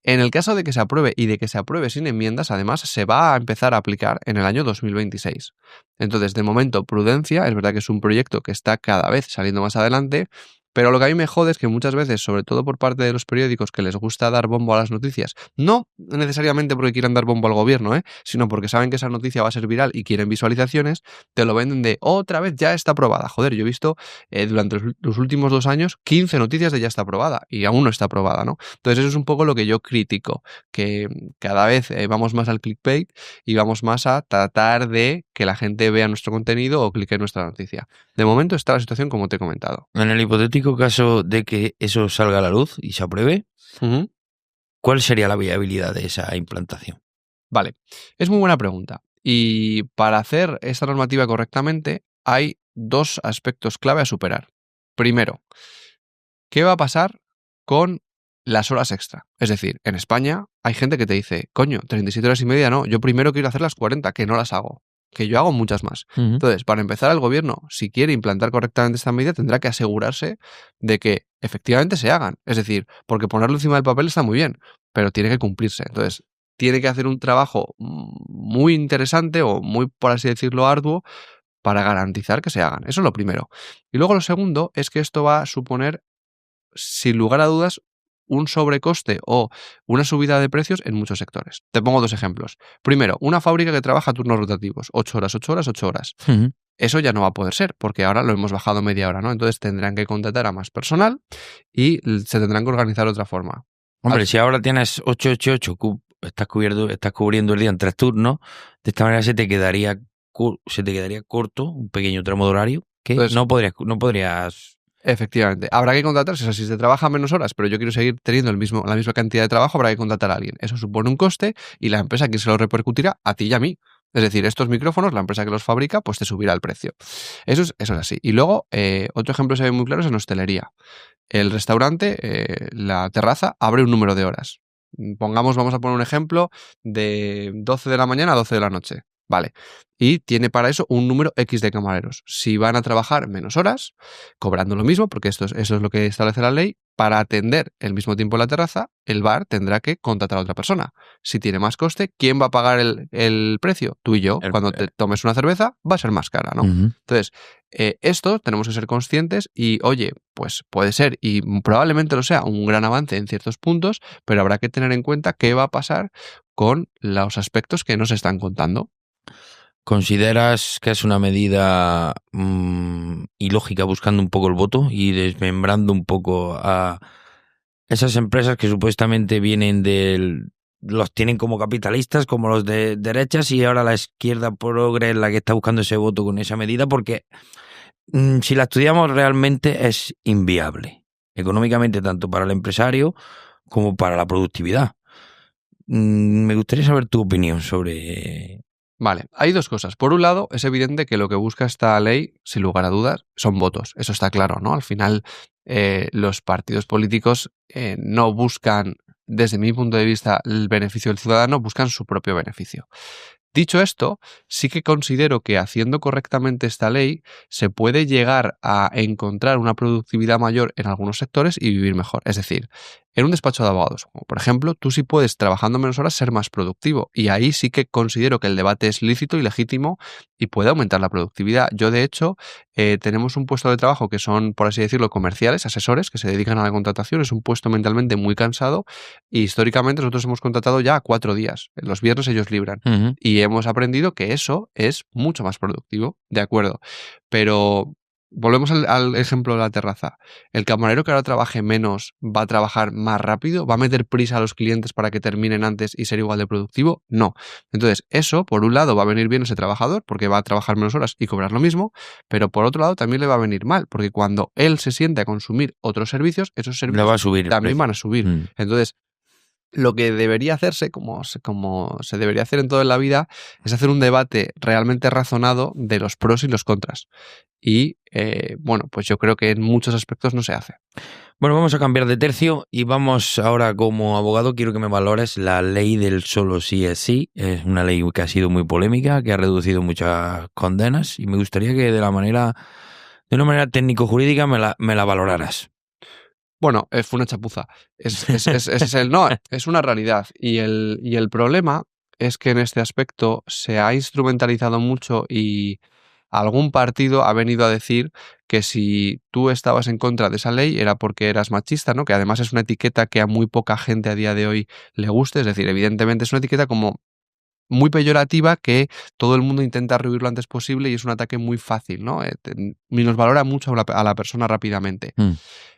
En el caso de que se apruebe y de que se apruebe sin enmiendas, además, se va a empezar a aplicar en el año 2026. Entonces, de momento, prudencia, es verdad que es un proyecto que está cada vez saliendo más adelante, Pero lo que a mí me jode es que muchas veces, sobre todo por parte de los periódicos que les gusta dar bombo a las noticias, no necesariamente porque quieran dar bombo al gobierno, sino porque saben que esa noticia va a ser viral y quieren visualizaciones, te lo venden de otra vez ya está aprobada. Joder, yo he visto durante los últimos 2 años 15 noticias de ya está aprobada y aún no está aprobada, ¿no? Entonces eso es un poco lo que yo critico, que cada vez vamos más al clickbait y vamos más a tratar de que la gente vea nuestro contenido o clique en nuestra noticia. De momento está la situación como te he comentado. En el hipotético caso de que eso salga a la luz y se apruebe, ¿cuál sería la viabilidad de esa implantación? Vale, es muy buena pregunta. Y para hacer esta normativa correctamente hay 2 aspectos clave a superar. Primero, ¿qué va a pasar con las horas extra? Es decir, en España hay gente que te dice, coño, 37 horas y media no, yo primero quiero hacer las 40, que no las hago, que yo hago muchas más. Entonces, para empezar, el gobierno, si quiere implantar correctamente esta medida, tendrá que asegurarse de que efectivamente se hagan. Es decir, porque ponerlo encima del papel está muy bien, pero tiene que cumplirse. Entonces, tiene que hacer un trabajo muy interesante o muy, por así decirlo, arduo para garantizar que se hagan. Eso es lo primero. Y luego lo segundo es que esto va a suponer, sin lugar a dudas, un sobrecoste o una subida de precios en muchos sectores. Te pongo 2 ejemplos. Primero, una fábrica que trabaja a turnos rotativos, 8 horas, 8 horas, 8 horas. Eso ya no va a poder ser, porque ahora lo hemos bajado media hora, ¿no? Entonces tendrán que contratar a más personal y se tendrán que organizar de otra forma. Hombre, si ahora tienes 888, estás cubriendo el día en 3 turnos, de esta manera se te quedaría corto un pequeño tramo de horario que Entonces, no podrías... Efectivamente. Habrá que contratarse. O sea, si se trabaja menos horas, pero yo quiero seguir teniendo la misma cantidad de trabajo, habrá que contratar a alguien. Eso supone un coste y la empresa, ¿quién se lo repercutirá? A ti y a mí. Es decir, estos micrófonos, la empresa que los fabrica, pues te subirá el precio. Eso es así. Y luego, otro ejemplo que se ve muy claro es en hostelería. El restaurante, la terraza, abre un número de horas. Vamos a poner un ejemplo de 12 de la mañana a 12 de la noche. Vale. Y tiene para eso un número X de camareros. Si van a trabajar menos horas, cobrando lo mismo, porque eso es lo que establece la ley, para atender el mismo tiempo en la terraza, el bar tendrá que contratar a otra persona. Si tiene más coste, ¿quién va a pagar el precio? Tú y yo. Cuando te tomes una cerveza, va a ser más cara, ¿no? Entonces, esto tenemos que ser conscientes y, oye, pues puede ser, y probablemente lo sea, un gran avance en ciertos puntos, pero habrá que tener en cuenta qué va a pasar con los aspectos que nos están contando. ¿Consideras que es una medida ilógica buscando un poco el voto y desmembrando un poco a esas empresas que supuestamente los tienen como capitalistas, como los de derechas, y ahora la izquierda progre es la que está buscando ese voto con esa medida? Porque si la estudiamos realmente es inviable, económicamente, tanto para el empresario como para la productividad. Me gustaría saber tu opinión sobre... Vale, hay 2 cosas. Por un lado, es evidente que lo que busca esta ley, sin lugar a dudas, son votos. Eso está claro, ¿no? Al final, los partidos políticos no buscan, desde mi punto de vista, el beneficio del ciudadano, buscan su propio beneficio. Dicho esto, sí que considero que haciendo correctamente esta ley se puede llegar a encontrar una productividad mayor en algunos sectores y vivir mejor. Es decir, en un despacho de abogados, como por ejemplo, tú sí puedes, trabajando menos horas, ser más productivo. Y ahí sí que considero que el debate es lícito y legítimo y puede aumentar la productividad. Yo, de hecho, tenemos un puesto de trabajo que son, por así decirlo, comerciales, asesores, que se dedican a la contratación. Es un puesto mentalmente muy cansado y históricamente nosotros hemos contratado ya a 4 días. Los viernes ellos libran. Y hemos aprendido que eso es mucho más productivo, de acuerdo. Pero volvemos al ejemplo de la terraza. ¿El camarero que ahora trabaje menos va a trabajar más rápido? ¿Va a meter prisa a los clientes para que terminen antes y ser igual de productivo? No. Entonces, eso, por un lado, va a venir bien a ese trabajador porque va a trabajar menos horas y cobrar lo mismo, pero por otro lado también le va a venir mal, porque cuando él se siente a consumir otros servicios, esos servicios va a subir también van a subir. Entonces, lo que debería hacerse, como se debería hacer en toda la vida, es hacer un debate realmente razonado de los pros y los contras. Y, bueno, pues yo creo que en muchos aspectos no se hace. Bueno, vamos a cambiar de tercio y vamos ahora, como abogado, quiero que me valores la ley del solo sí es sí. Es una ley que ha sido muy polémica, que ha reducido muchas condenas y me gustaría que de una manera técnico-jurídica me la valoraras. Bueno, fue una chapuza. No, es una realidad. Y el problema es que en este aspecto se ha instrumentalizado mucho y algún partido ha venido a decir que si tú estabas en contra de esa ley era porque eras machista, ¿no? Que además es una etiqueta que a muy poca gente a día de hoy le guste, es decir, evidentemente es una etiqueta como muy peyorativa que todo el mundo intenta rehuir lo antes posible y es un ataque muy fácil, ¿no? Minusvalora mucho a la persona rápidamente.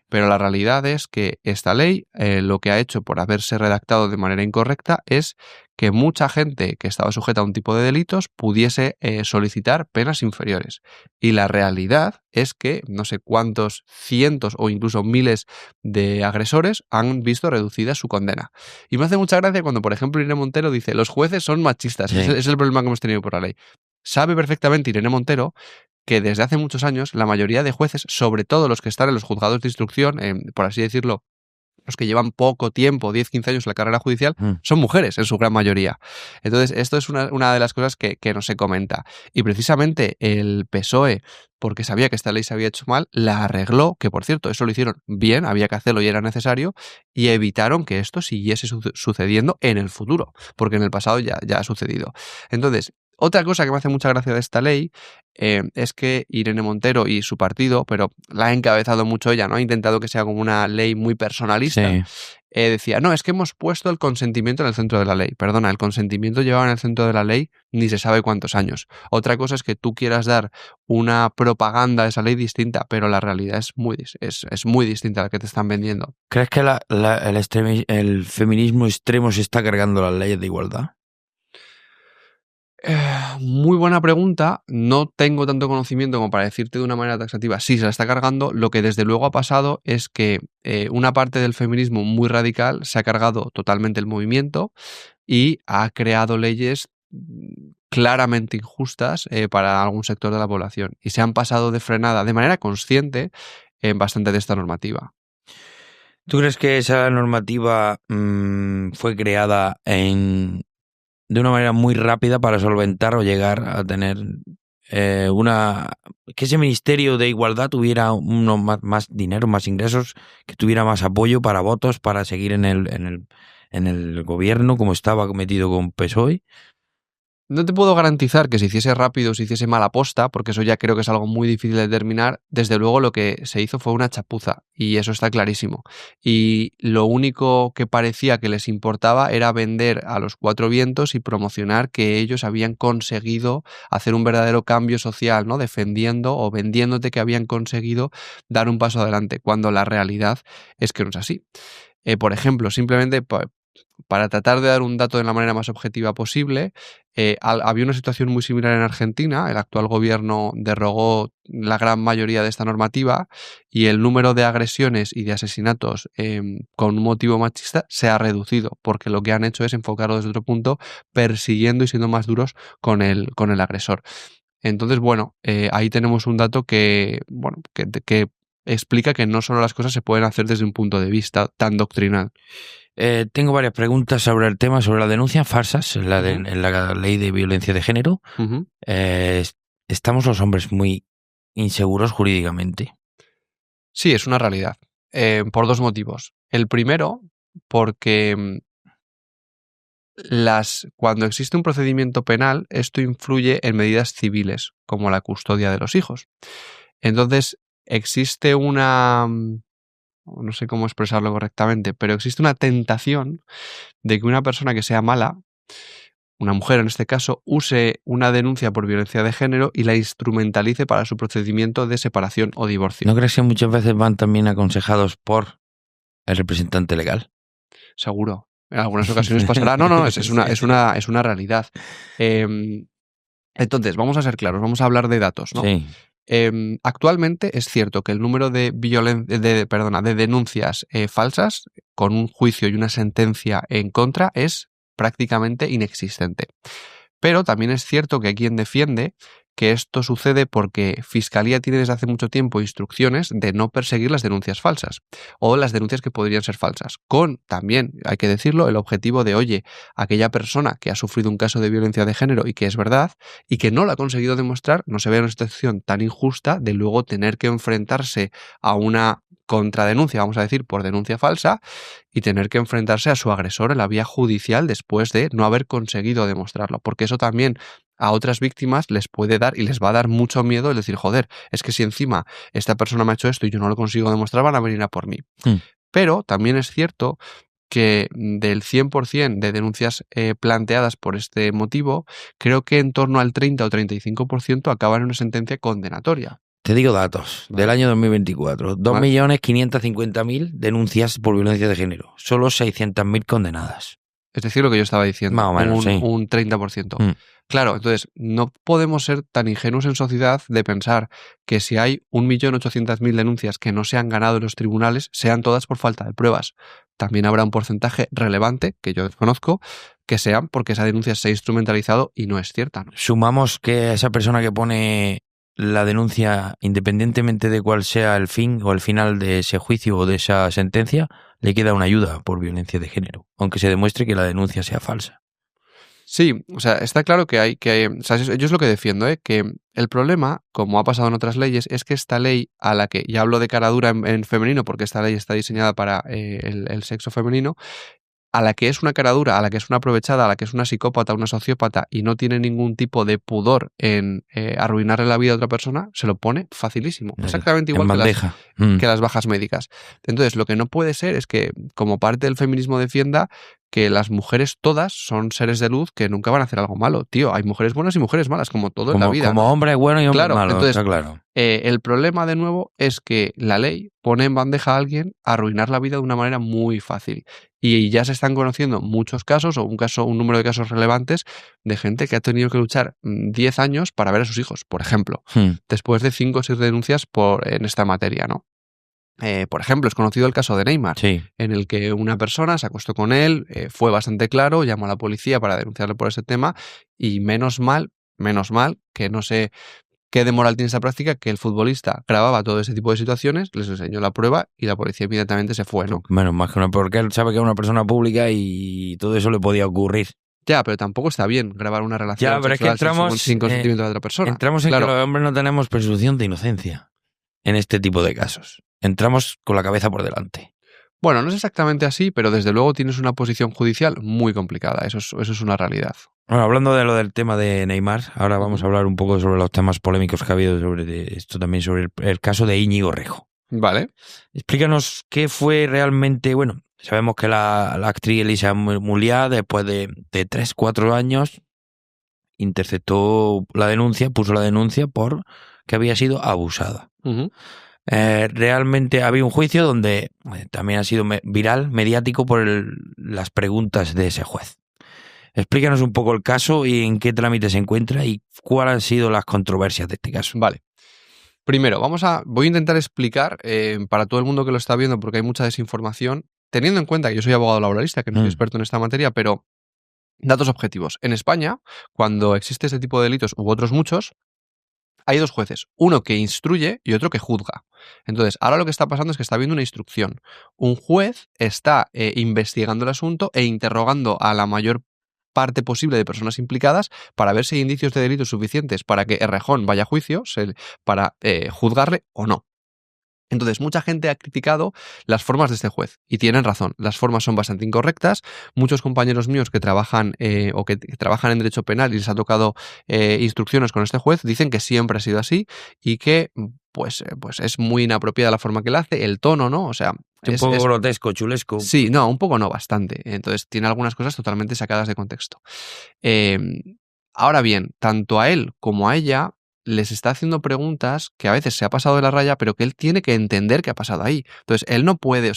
Pero la realidad es que esta ley lo que ha hecho por haberse redactado de manera incorrecta es que mucha gente que estaba sujeta a un tipo de delitos pudiese solicitar penas inferiores. Y la realidad es que no sé cuántos cientos o incluso miles de agresores han visto reducida su condena. Y me hace mucha gracia cuando, por ejemplo, Irene Montero dice los jueces son machistas. Sí. Ese es el problema que hemos tenido por la ley. Sabe perfectamente Irene Montero que desde hace muchos años la mayoría de jueces, sobre todo los que están en los juzgados de instrucción, por así decirlo, los que llevan poco tiempo, 10, 15 años en la carrera judicial, son mujeres en su gran mayoría. Entonces, esto es una de las cosas que no se comenta. Y precisamente el PSOE, porque sabía que esta ley se había hecho mal, la arregló, que por cierto, eso lo hicieron bien, había que hacerlo y era necesario, y evitaron que esto siguiese sucediendo en el futuro, porque en el pasado ya ha sucedido. Entonces, otra cosa que me hace mucha gracia de esta ley es que Irene Montero y su partido, pero la ha encabezado mucho ella, ¿no? Ha intentado que sea como una ley muy personalista. Sí. Decía, no, es que hemos puesto el consentimiento en el centro de la ley. Perdona, el consentimiento llevaba en el centro de la ley ni se sabe cuántos años. Otra cosa es que tú quieras dar una propaganda de esa ley distinta, pero la realidad es muy distinta a la que te están vendiendo. ¿Crees que el feminismo extremo se está cargando las leyes de igualdad? Muy buena pregunta. No tengo tanto conocimiento como para decirte de una manera taxativa. Sí, se la está cargando. Lo que desde luego ha pasado es que una parte del feminismo muy radical se ha cargado totalmente el movimiento y ha creado leyes claramente injustas para algún sector de la población. Y se han pasado de frenada de manera consciente en bastante de esta normativa. ¿Tú crees que esa normativa fue creada de una manera muy rápida para solventar o llegar a tener que ese Ministerio de Igualdad tuviera más dinero, más ingresos, que tuviera más apoyo para votos, para seguir en el gobierno como estaba metido con PSOE? No te puedo garantizar que se hiciese rápido o se hiciese mala posta, porque eso ya creo que es algo muy difícil de determinar. Desde luego lo que se hizo fue una chapuza, y eso está clarísimo. Y lo único que parecía que les importaba era vender a los cuatro vientos y promocionar que ellos habían conseguido hacer un verdadero cambio social, ¿no? Defendiendo o vendiéndote que habían conseguido dar un paso adelante, cuando la realidad es que no es así. Por ejemplo, simplemente para tratar de dar un dato de la manera más objetiva posible, había una situación muy similar en Argentina. El actual gobierno derogó la gran mayoría de esta normativa y el número de agresiones y de asesinatos con un motivo machista se ha reducido, porque lo que han hecho es enfocarlo desde otro punto, persiguiendo y siendo más duros con el agresor. Entonces, bueno, ahí tenemos un dato que explica que no solo las cosas se pueden hacer desde un punto de vista tan doctrinal. Tengo varias preguntas sobre el tema, sobre las denuncias falsas en la ley de violencia de género. ¿Estamos los hombres muy inseguros jurídicamente? Sí, es una realidad. Por dos motivos. El primero, porque cuando existe un procedimiento penal, esto influye en medidas civiles, como la custodia de los hijos. Entonces, existe no sé cómo expresarlo correctamente, pero existe una tentación de que una persona que sea mala, una mujer en este caso, use una denuncia por violencia de género y la instrumentalice para su procedimiento de separación o divorcio. ¿No crees que muchas veces van también aconsejados por el representante legal? Seguro. En algunas ocasiones pasará. No, es una realidad. Entonces, vamos a ser claros, vamos a hablar de datos, ¿no? Sí. Actualmente es cierto que el número de denuncias falsas con un juicio y una sentencia en contra es prácticamente inexistente. Pero también es cierto que hay quien defiende que esto sucede porque Fiscalía tiene desde hace mucho tiempo instrucciones de no perseguir las denuncias falsas o las denuncias que podrían ser falsas, con también, hay que decirlo, el objetivo de, oye, aquella persona que ha sufrido un caso de violencia de género y que es verdad y que no lo ha conseguido demostrar, no se vea en una situación tan injusta de luego tener que enfrentarse a una contradenuncia, vamos a decir, por denuncia falsa y tener que enfrentarse a su agresor en la vía judicial después de no haber conseguido demostrarlo, porque eso también a otras víctimas les puede dar y les va a dar mucho miedo el decir, joder, es que si encima esta persona me ha hecho esto y yo no lo consigo demostrar, van a venir a por mí. Pero también es cierto que del 100% de denuncias planteadas por este motivo, creo que en torno al 30 o 35% acaban en una sentencia condenatoria. Te digo datos del año 2024. 2.550.000 denuncias por violencia de género. Solo 600.000 condenadas. Es decir, lo que yo estaba diciendo. Más o menos, sí. Un 30%. Claro, entonces no podemos ser tan ingenuos en sociedad de pensar que si hay 1.800.000 denuncias que no se han ganado en los tribunales, sean todas por falta de pruebas. También habrá un porcentaje relevante, que yo desconozco, que sean porque esa denuncia se ha instrumentalizado y no es cierta, ¿no? Sumamos que esa persona que pone la denuncia, independientemente de cuál sea el fin o el final de ese juicio o de esa sentencia, le queda una ayuda por violencia de género, aunque se demuestre que la denuncia sea falsa. Sí, o sea, está claro que hay, o sea, yo es lo que defiendo, que el problema, como ha pasado en otras leyes, es que esta ley a la que, ya hablo de cara dura en femenino, porque esta ley está diseñada para el sexo femenino, a la que es una cara dura, a la que es una aprovechada, a la que es una psicópata, una sociópata y no tiene ningún tipo de pudor en arruinarle la vida a otra persona, se lo pone facilísimo. Exactamente igual que las bajas médicas. Entonces, lo que no puede ser es que, como parte del feminismo, defienda que las mujeres todas son seres de luz que nunca van a hacer algo malo. Tío, hay mujeres buenas y mujeres malas, como todo en la vida. Como hombre bueno y hombre malo, entonces, está claro. El problema, de nuevo, es que la ley pone en bandeja a alguien a arruinar la vida de una manera muy fácil. Y ya se están conociendo muchos casos, o un número de casos relevantes, de gente que ha tenido que luchar 10 años para ver a sus hijos, por ejemplo, después de 5 o 6 denuncias en esta materia, ¿no? Por ejemplo, es conocido el caso de Neymar, en el que una persona se acostó con él, fue bastante claro, llamó a la policía para denunciarle por ese tema y menos mal que no sé qué de moral tiene esa práctica, que el futbolista grababa todo ese tipo de situaciones, les enseñó la prueba y la policía inmediatamente se fue, ¿no? Menos más que porque él sabe que es una persona pública y todo eso le podía ocurrir. Ya, pero tampoco está bien grabar una relación pero es que entramos, sin consentimiento de otra persona. Entramos en que los hombres no tenemos presunción de inocencia en este tipo de casos. Entramos con la cabeza por delante. Bueno, no es exactamente así, pero desde luego tienes una posición judicial muy complicada. Eso es una realidad. Bueno, hablando de lo del tema de Neymar, ahora vamos a hablar un poco sobre los temas polémicos que ha habido sobre esto también, sobre el caso de Íñigo Rejó. Vale. Explícanos qué fue realmente, bueno, sabemos que la actriz Elisa Mouliá, después de 3-4 años, interceptó la denuncia, puso la denuncia por que había sido abusada. Realmente había un juicio donde también ha sido viral, mediático, por las preguntas de ese juez. Explícanos un poco el caso y en qué trámite se encuentra y cuáles han sido las controversias de este caso. Vale. Primero, voy a intentar explicar para todo el mundo que lo está viendo, porque hay mucha desinformación, teniendo en cuenta que yo soy abogado laboralista, que no soy experto en esta materia, pero datos objetivos. En España, cuando existe este tipo de delitos u otros muchos, hay 2 jueces, uno que instruye y otro que juzga. Entonces, ahora lo que está pasando es que está habiendo una instrucción. Un juez está investigando el asunto e interrogando a la mayor parte posible de personas implicadas para ver si hay indicios de delitos suficientes para que Errejón vaya a juicio, para juzgarle o no. Entonces, mucha gente ha criticado las formas de este juez y tienen razón. Las formas son bastante incorrectas. Muchos compañeros míos que trabajan que trabajan en derecho penal y les ha tocado instrucciones con este juez dicen que siempre ha sido así y que pues es muy inapropiada la forma que la hace, el tono, ¿no? O sea, un poco grotesco, chulesco. Sí, no, un poco no, bastante. Entonces, tiene algunas cosas totalmente sacadas de contexto. Ahora bien, tanto a él como a ella les está haciendo preguntas que a veces se ha pasado de la raya, pero que él tiene que entender que ha pasado ahí. Entonces, él no puede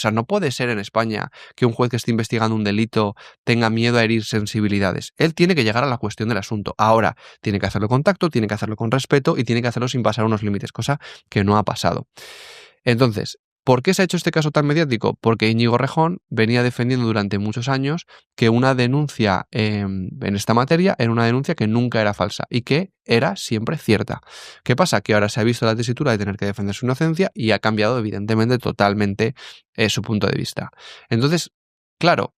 ser en España que un juez que esté investigando un delito tenga miedo a herir sensibilidades. Él tiene que llegar a la cuestión del asunto. Ahora, tiene que hacerlo con tacto, tiene que hacerlo con respeto y tiene que hacerlo sin pasar unos límites, cosa que no ha pasado. Entonces, ¿por qué se ha hecho este caso tan mediático? Porque Íñigo Rejón venía defendiendo durante muchos años que una denuncia en esta materia era una denuncia que nunca era falsa y que era siempre cierta. ¿Qué pasa? Que ahora se ha visto la tesitura de tener que defender su inocencia y ha cambiado evidentemente totalmente su punto de vista. Entonces, claro,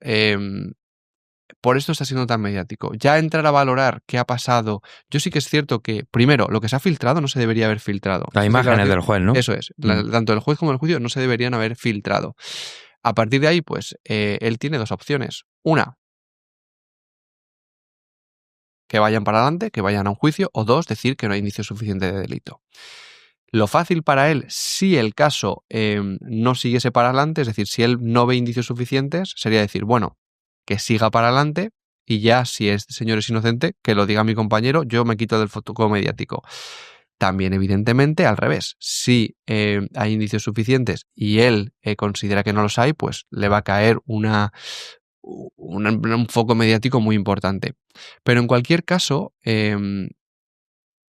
por esto está siendo tan mediático. Ya entrar a valorar qué ha pasado. Yo sí que es cierto que, primero, lo que se ha filtrado no se debería haber filtrado. Las imágenes del juez, ¿no? Eso es. Tanto el juez como el juicio no se deberían haber filtrado. A partir de ahí, pues, él tiene 2 opciones. Una, que vayan para adelante, que vayan a un juicio, o 2, decir que no hay indicio suficiente de delito. Lo fácil para él, si el caso no siguiese para adelante, es decir, si él no ve indicios suficientes, sería decir, bueno, que siga para adelante y ya si este señor es inocente, que lo diga mi compañero, yo me quito del foco mediático. También, evidentemente, al revés. Si hay indicios suficientes y él considera que no los hay, pues le va a caer un foco mediático muy importante. Pero en cualquier caso,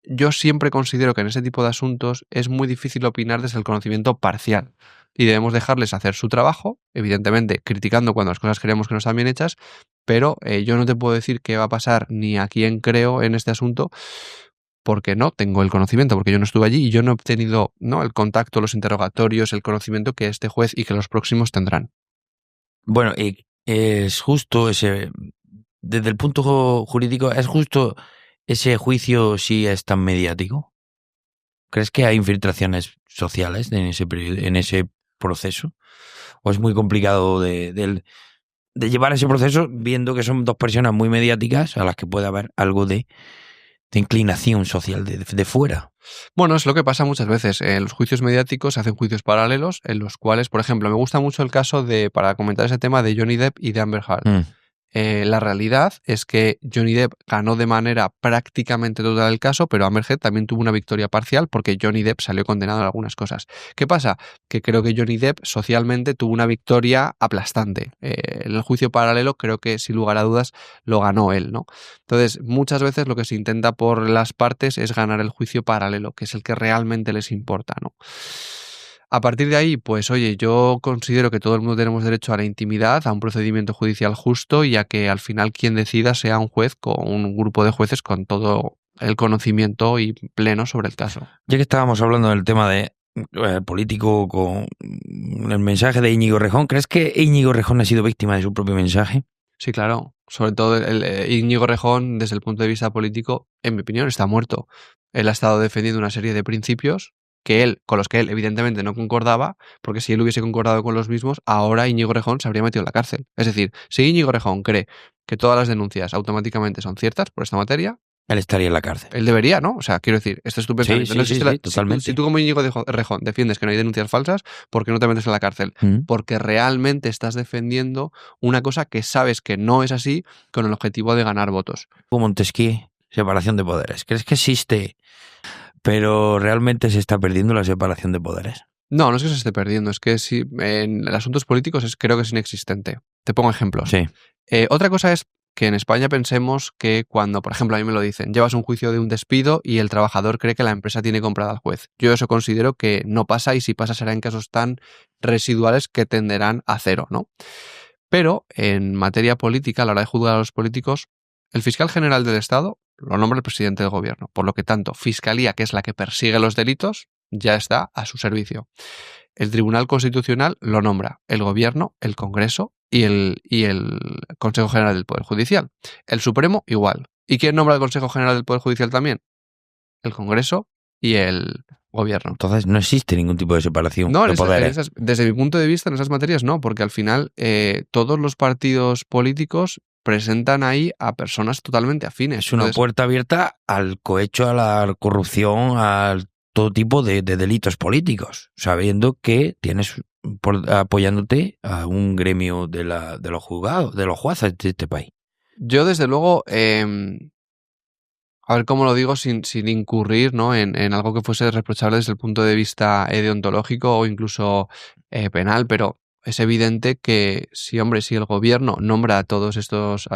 yo siempre considero que en ese tipo de asuntos es muy difícil opinar desde el conocimiento parcial y debemos dejarles hacer su trabajo, evidentemente criticando cuando las cosas creemos que no están bien hechas, pero yo no te puedo decir qué va a pasar ni a quién creo en este asunto porque no tengo el conocimiento, porque yo no estuve allí y yo no he obtenido, ¿no?, el contacto, los interrogatorios, el conocimiento que este juez y que los próximos tendrán. Bueno, es justo ese, desde el punto jurídico, ¿es justo ese juicio si es tan mediático? ¿Crees que hay infiltraciones sociales en ese proceso? ¿O es muy complicado de llevar ese proceso viendo que son dos personas muy mediáticas a las que puede haber algo de inclinación social de fuera? Bueno, es lo que pasa muchas veces. En los juicios mediáticos se hacen juicios paralelos en los cuales, por ejemplo, me gusta mucho el caso para comentar ese tema, de Johnny Depp y de Amber Heard. La realidad es que Johnny Depp ganó de manera prácticamente total el caso, pero Amber Heard también tuvo una victoria parcial porque Johnny Depp salió condenado en algunas cosas. ¿Qué pasa? Que creo que Johnny Depp socialmente tuvo una victoria aplastante. En el juicio paralelo creo que sin lugar a dudas lo ganó él, ¿no? Entonces, muchas veces lo que se intenta por las partes es ganar el juicio paralelo, que es el que realmente les importa, ¿no? A partir de ahí, pues oye, yo considero que todo el mundo tenemos derecho a la intimidad, a un procedimiento judicial justo y a que al final quien decida sea un juez con un grupo de jueces con todo el conocimiento y pleno sobre el caso. Ya que estábamos hablando del tema de político con el mensaje de Íñigo Errejón, ¿crees que Íñigo Errejón ha sido víctima de su propio mensaje? Sí, claro. Sobre todo Íñigo Errejón, desde el punto de vista político, en mi opinión, está muerto. Él ha estado defendiendo una serie de principios con los que él evidentemente no concordaba, porque si él hubiese concordado con los mismos, ahora Íñigo Errejón se habría metido en la cárcel. Es decir, si Íñigo Errejón cree que todas las denuncias automáticamente son ciertas por esta materia, él estaría en la cárcel. Él debería, ¿no? O sea, quiero decir, este es tu pensamiento. Sí, totalmente. Si tú como Íñigo Errejón defiendes que no hay denuncias falsas, ¿por qué no te metes en la cárcel? Porque realmente estás defendiendo una cosa que sabes que no es así con el objetivo de ganar votos. Montesquieu, separación de poderes. ¿Crees que existe, pero realmente se está perdiendo la separación de poderes? No, no es que se esté perdiendo, es que si en asuntos políticos creo que es inexistente. Te pongo ejemplos. Sí. Otra cosa es que en España pensemos que cuando, por ejemplo, a mí me lo dicen, llevas un juicio de un despido y el trabajador cree que la empresa tiene comprada al juez. Yo eso considero que no pasa y si pasa será en casos tan residuales que tenderán a cero, ¿no? Pero en materia política, a la hora de juzgar a los políticos, el fiscal general del Estado lo nombra el presidente del gobierno. Por lo que tanto, Fiscalía, que es la que persigue los delitos, ya está a su servicio. El Tribunal Constitucional lo nombra el Gobierno, el Congreso y el Consejo General del Poder Judicial. El Supremo igual. ¿Y quién nombra el Consejo General del Poder Judicial también? El Congreso y el Gobierno. Entonces no existe ningún tipo de separación de poderes. Desde mi punto de vista, en esas materias no, porque al final todos los partidos políticos presentan ahí a personas totalmente afines. Es una puerta abierta al cohecho, a la corrupción, al todo tipo de delitos políticos, sabiendo que tienes apoyándote a un gremio de los juzgados, de los jueces de este país. Yo, desde luego, a ver cómo lo digo sin incurrir, ¿no?, en algo que fuese reprochable desde el punto de vista deontológico o incluso penal, pero es evidente que si el gobierno nombra a todos estos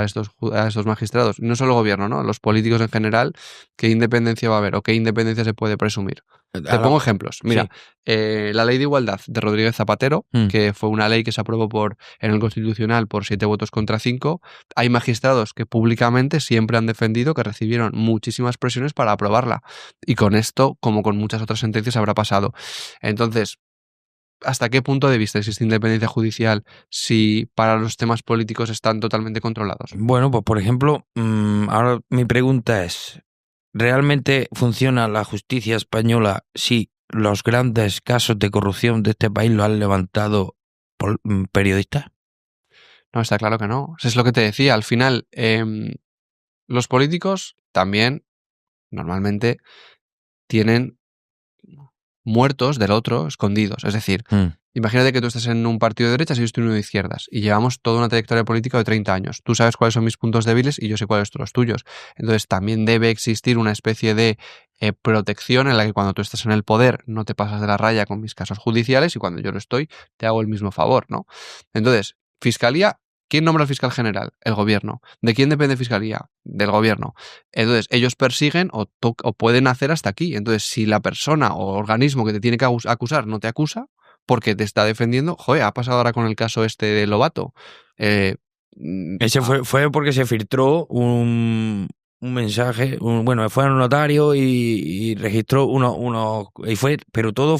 magistrados, no solo el gobierno, ¿no?, los políticos en general, ¿qué independencia va a haber o qué independencia se puede presumir? Te pongo ejemplos. Mira, la Ley de Igualdad de Rodríguez Zapatero, que fue una ley que se aprobó en el Constitucional por 7 votos contra 5, hay magistrados que públicamente siempre han defendido que recibieron muchísimas presiones para aprobarla. Y con esto, como con muchas otras sentencias, habrá pasado. Entonces, ¿hasta qué punto de vista existe independencia judicial si para los temas políticos están totalmente controlados? Bueno, pues por ejemplo, ahora mi pregunta es, ¿realmente funciona la justicia española si los grandes casos de corrupción de este país lo han levantado periodistas? No, está claro que no. Eso es lo que te decía. Al final, Los políticos también, normalmente, tienen muertos del otro escondidos. Es decir, imagínate que tú estás en un partido de derechas y yo estoy en uno de izquierdas y llevamos toda una trayectoria política de 30 años. Tú sabes cuáles son mis puntos débiles y yo sé cuáles son los tuyos. Entonces también debe existir una especie de protección en la que cuando tú estás en el poder no te pasas de la raya con mis casos judiciales y cuando yo no estoy te hago el mismo favor, ¿no? Entonces, Fiscalía, ¿quién nombra al fiscal general? El gobierno. ¿De quién depende Fiscalía? Del gobierno. Entonces, ellos persiguen o pueden hacer hasta aquí. Entonces, si la persona o organismo que te tiene que acusar no te acusa, porque te está defendiendo, joder, ha pasado ahora con el caso este de Lobato. Ese fue porque se filtró un mensaje, fue a un notario y registró pero todo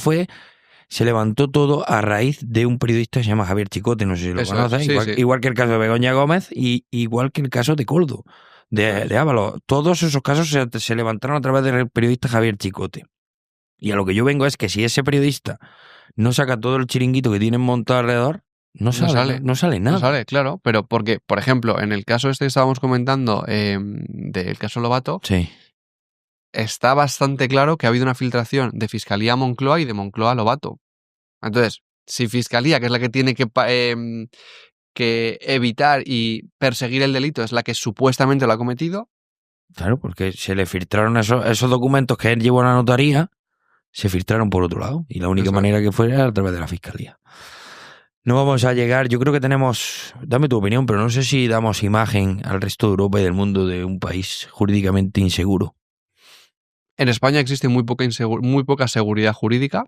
se levantó todo a raíz de un periodista que se llama Javier Chicote, no sé si lo conoces, igual que el caso de Begoña Gómez y igual que el caso de Coldo, de Ábalos. Todos esos casos se levantaron a través del periodista Javier Chicote. Y a lo que yo vengo es que si ese periodista no saca todo el chiringuito que tienen montado alrededor, no sale nada. No sale, claro, pero porque, por ejemplo, en el caso este que estábamos comentando, del caso Lobato, sí, está bastante claro que ha habido una filtración de Fiscalía a Moncloa y de Moncloa a Lobato. Entonces, si Fiscalía, que es la que tiene que evitar y perseguir el delito, es la que supuestamente lo ha cometido. Claro, porque se le filtraron esos documentos que él llevó a la notaría, se filtraron por otro lado. Y la única manera que fue era a través de la Fiscalía. No vamos a llegar, yo creo que dame tu opinión, pero no sé si damos imagen al resto de Europa y del mundo de un país jurídicamente inseguro. En España existe muy poca seguridad jurídica.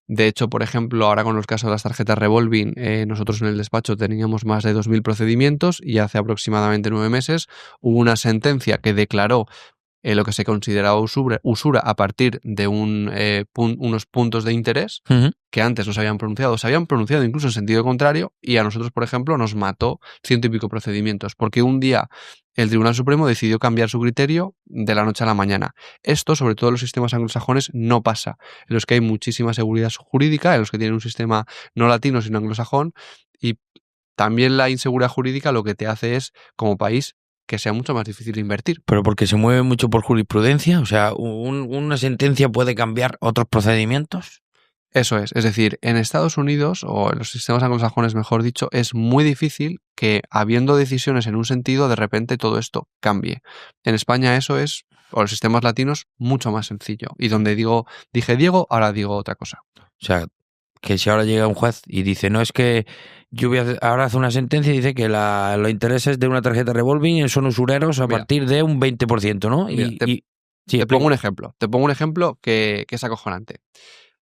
De hecho, por ejemplo, ahora con los casos de las tarjetas revolving, nosotros en el despacho teníamos más de 2.000 procedimientos y hace aproximadamente 9 meses hubo una sentencia que declaró lo que se consideraba usura a partir de unos puntos de interés que antes no se habían pronunciado incluso en sentido contrario, y a nosotros, por ejemplo, nos mató 100 y pico procedimientos, porque un día el Tribunal Supremo decidió cambiar su criterio de la noche a la mañana. Esto, sobre todo en los sistemas anglosajones, no pasa, en los que hay muchísima seguridad jurídica, en los que tienen un sistema no latino, sino anglosajón, y también la inseguridad jurídica lo que te hace es, como país, que sea mucho más difícil invertir. Pero porque se mueve mucho por jurisprudencia, o sea, ¿una sentencia puede cambiar otros procedimientos? Eso es decir, en Estados Unidos, o en los sistemas anglosajones mejor dicho, es muy difícil que habiendo decisiones en un sentido, de repente todo esto cambie. En España eso es, o los sistemas latinos, mucho más sencillo. Y donde dije Diego, ahora digo otra cosa. O sea, que si ahora llega un juez y dice, no, es que ahora hace una sentencia y dice que los intereses de una tarjeta revolving son usureros a partir de un 20%, ¿no? Te pongo un ejemplo. Te pongo un ejemplo que es acojonante.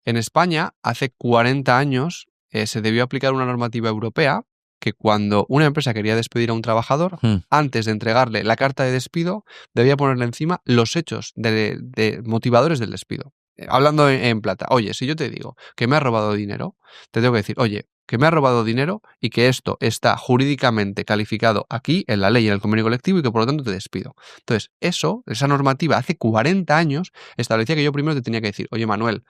En España, hace 40 años, se debió aplicar una normativa europea que cuando una empresa quería despedir a un trabajador, antes de entregarle la carta de despido, debía ponerle encima los hechos de motivadores del despido. Hablando en plata, oye, si yo te digo que me has robado dinero, te tengo que decir, oye, que me ha robado dinero y que esto está jurídicamente calificado aquí en la ley, en el convenio colectivo, y que por lo tanto te despido. Entonces, esa normativa hace 40 años establecía que yo primero te tenía que decir, oye Manuel,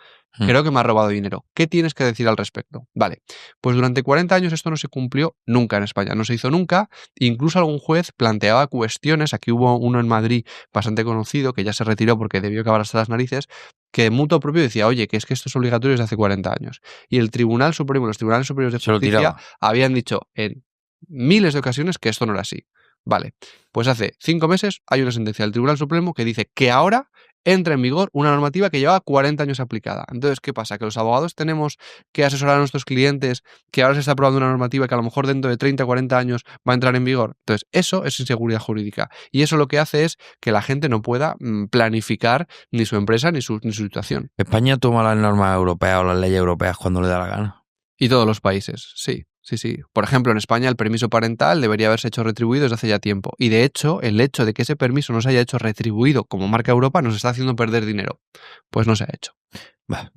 creo que me ha robado dinero. ¿Qué tienes que decir al respecto? Vale, pues durante 40 años esto no se cumplió nunca en España, no se hizo nunca. Incluso algún juez planteaba cuestiones, aquí hubo uno en Madrid bastante conocido, que ya se retiró porque debió acabar hasta las narices, que de mutuo propio decía, oye, que es que esto es obligatorio desde hace 40 años. Y el Tribunal Supremo, los Tribunales Superiores de Justicia habían dicho en miles de ocasiones que esto no era así. Vale, pues hace 5 meses hay una sentencia del Tribunal Supremo que dice que ahora entra en vigor una normativa que lleva 40 años aplicada. Entonces, ¿qué pasa? Que los abogados tenemos que asesorar a nuestros clientes que ahora se está aprobando una normativa que a lo mejor dentro de 30 o 40 años va a entrar en vigor. Entonces, eso es inseguridad jurídica. Y eso lo que hace es que la gente no pueda planificar ni su empresa ni su situación. ¿España toma las normas europeas o las leyes europeas cuando le da la gana? Y todos los países, sí. Sí. Por ejemplo, en España el permiso parental debería haberse hecho retribuido desde hace ya tiempo. Y de hecho, el hecho de que ese permiso no se haya hecho retribuido como marca Europa nos está haciendo perder dinero. Pues no se ha hecho.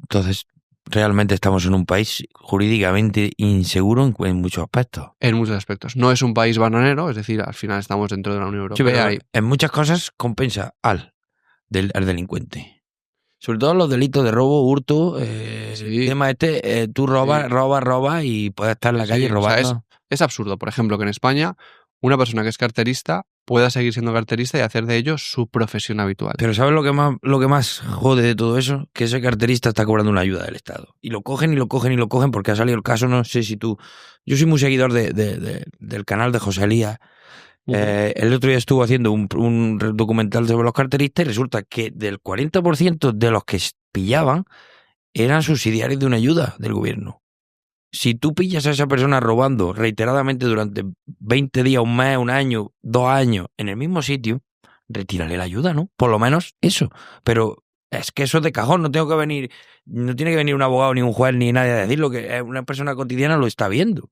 Entonces, realmente estamos en un país jurídicamente inseguro en muchos aspectos. En muchos aspectos. No es un país bananero, es decir, al final estamos dentro de la Unión Europea. Sí, pero en muchas cosas compensa al delincuente. Sobre todo los delitos de robo, hurto, el tema tú robas y puedes estar en la calle robando. O sea, es absurdo, por ejemplo, que en España una persona que es carterista pueda seguir siendo carterista y hacer de ello su profesión habitual. Pero ¿sabes lo que más jode de todo eso? Que ese carterista está cobrando una ayuda del Estado. Y lo cogen porque ha salido el caso, no sé si tú... Yo soy muy seguidor del canal de José Elías. El otro día estuvo haciendo un documental sobre los carteristas y resulta que del 40% de los que pillaban eran subsidiarios de una ayuda del gobierno. Si tú pillas a esa persona robando reiteradamente durante 20 días, un mes, un año, 2 años en el mismo sitio, retírale la ayuda, ¿no? Por lo menos eso. Pero es que eso es de cajón, no tiene que venir un abogado, ni un juez, ni nadie a decirlo, que una persona cotidiana lo está viendo.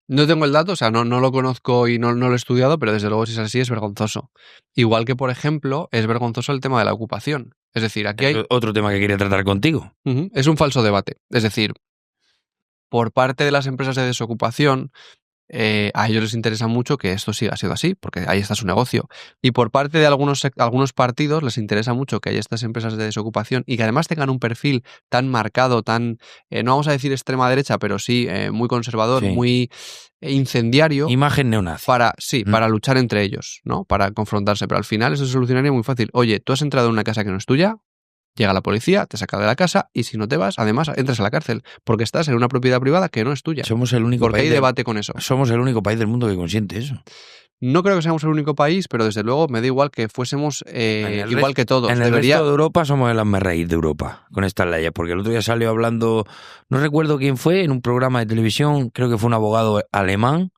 No tengo el dato, o sea, no lo conozco y no lo he estudiado, pero desde luego si es así es vergonzoso. Igual que, por ejemplo, es vergonzoso el tema de la ocupación. Es decir, aquí hay... Otro tema que quería tratar contigo. Es un falso debate. Es decir, por parte de las empresas de desocupación, a ellos les interesa mucho que esto siga siendo así, porque ahí está su negocio. Y por parte de algunos partidos les interesa mucho que haya estas empresas de desocupación y que además tengan un perfil tan marcado, tan, no vamos a decir extrema derecha, pero sí muy conservador, Sí. muy incendiario. Imagen neonazi. Para luchar entre ellos, ¿no? Para confrontarse. Pero al final eso se solucionaría muy fácil. Oye, tú has entrado en una casa que no es tuya, llega la policía, te saca de la casa y si no te vas, además entras a la cárcel porque estás en una propiedad privada que no es tuya. Somos el único porque hay debate con eso. Somos el único país del mundo que consiente eso. No creo que seamos el único país, pero desde luego me da igual que fuésemos igual que todos. En el resto de Europa somos el hazmerreír de Europa con estas leyes, porque el otro día salió hablando, no recuerdo quién fue, en un programa de televisión, creo que fue un abogado alemán,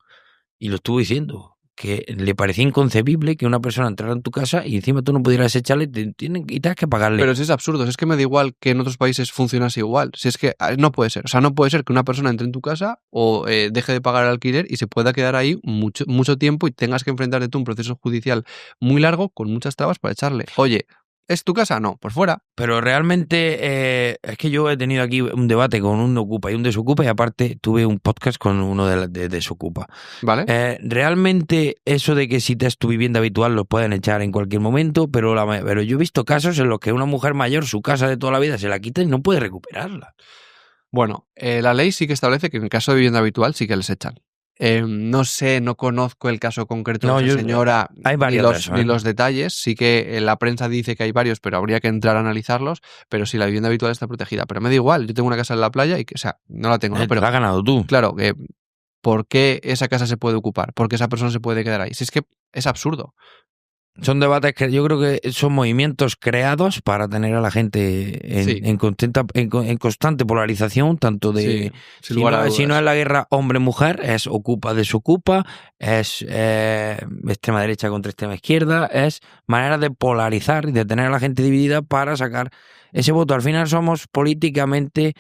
y lo estuvo diciendo, que le parecía inconcebible que una persona entrara en tu casa y encima tú no pudieras echarle y tienes que pagarle. Pero si es absurdo, si es que me da igual que en otros países funcionase igual. Si es que no puede ser. O sea, no puede ser que una persona entre en tu casa o deje de pagar el alquiler y se pueda quedar ahí mucho tiempo y tengas que enfrentarte tú a un proceso judicial muy largo con muchas trabas para echarle. Oye, ¿es tu casa? No, por fuera. Pero realmente es que yo he tenido aquí un debate con un Ocupa y un Desocupa y aparte tuve un podcast con uno de Desocupa. ¿Vale? Realmente eso de que si te es tu vivienda habitual lo pueden echar en cualquier momento, pero yo he visto casos en los que una mujer mayor su casa de toda la vida se la quita y no puede recuperarla. Bueno, la ley sí que establece que en caso de vivienda habitual sí que les echan. No sé, no conozco el caso concreto de esa señora ni los detalles. Sí que la prensa dice que hay varios, pero habría que entrar a analizarlos. Pero sí, la vivienda habitual está protegida. Pero me da igual, yo tengo una casa en la playa y o sea, no la tengo. Pero la has ganado tú. Claro, ¿por qué esa casa se puede ocupar? ¿Por qué esa persona se puede quedar ahí? Si es que es absurdo. Son debates que yo creo que son movimientos creados para tener a la gente en constante polarización, tanto de... Sí, si no es la guerra hombre-mujer, es ocupa-desocupa, es extrema derecha contra extrema izquierda, es manera de polarizar y de tener a la gente dividida para sacar ese voto. Al final somos políticamente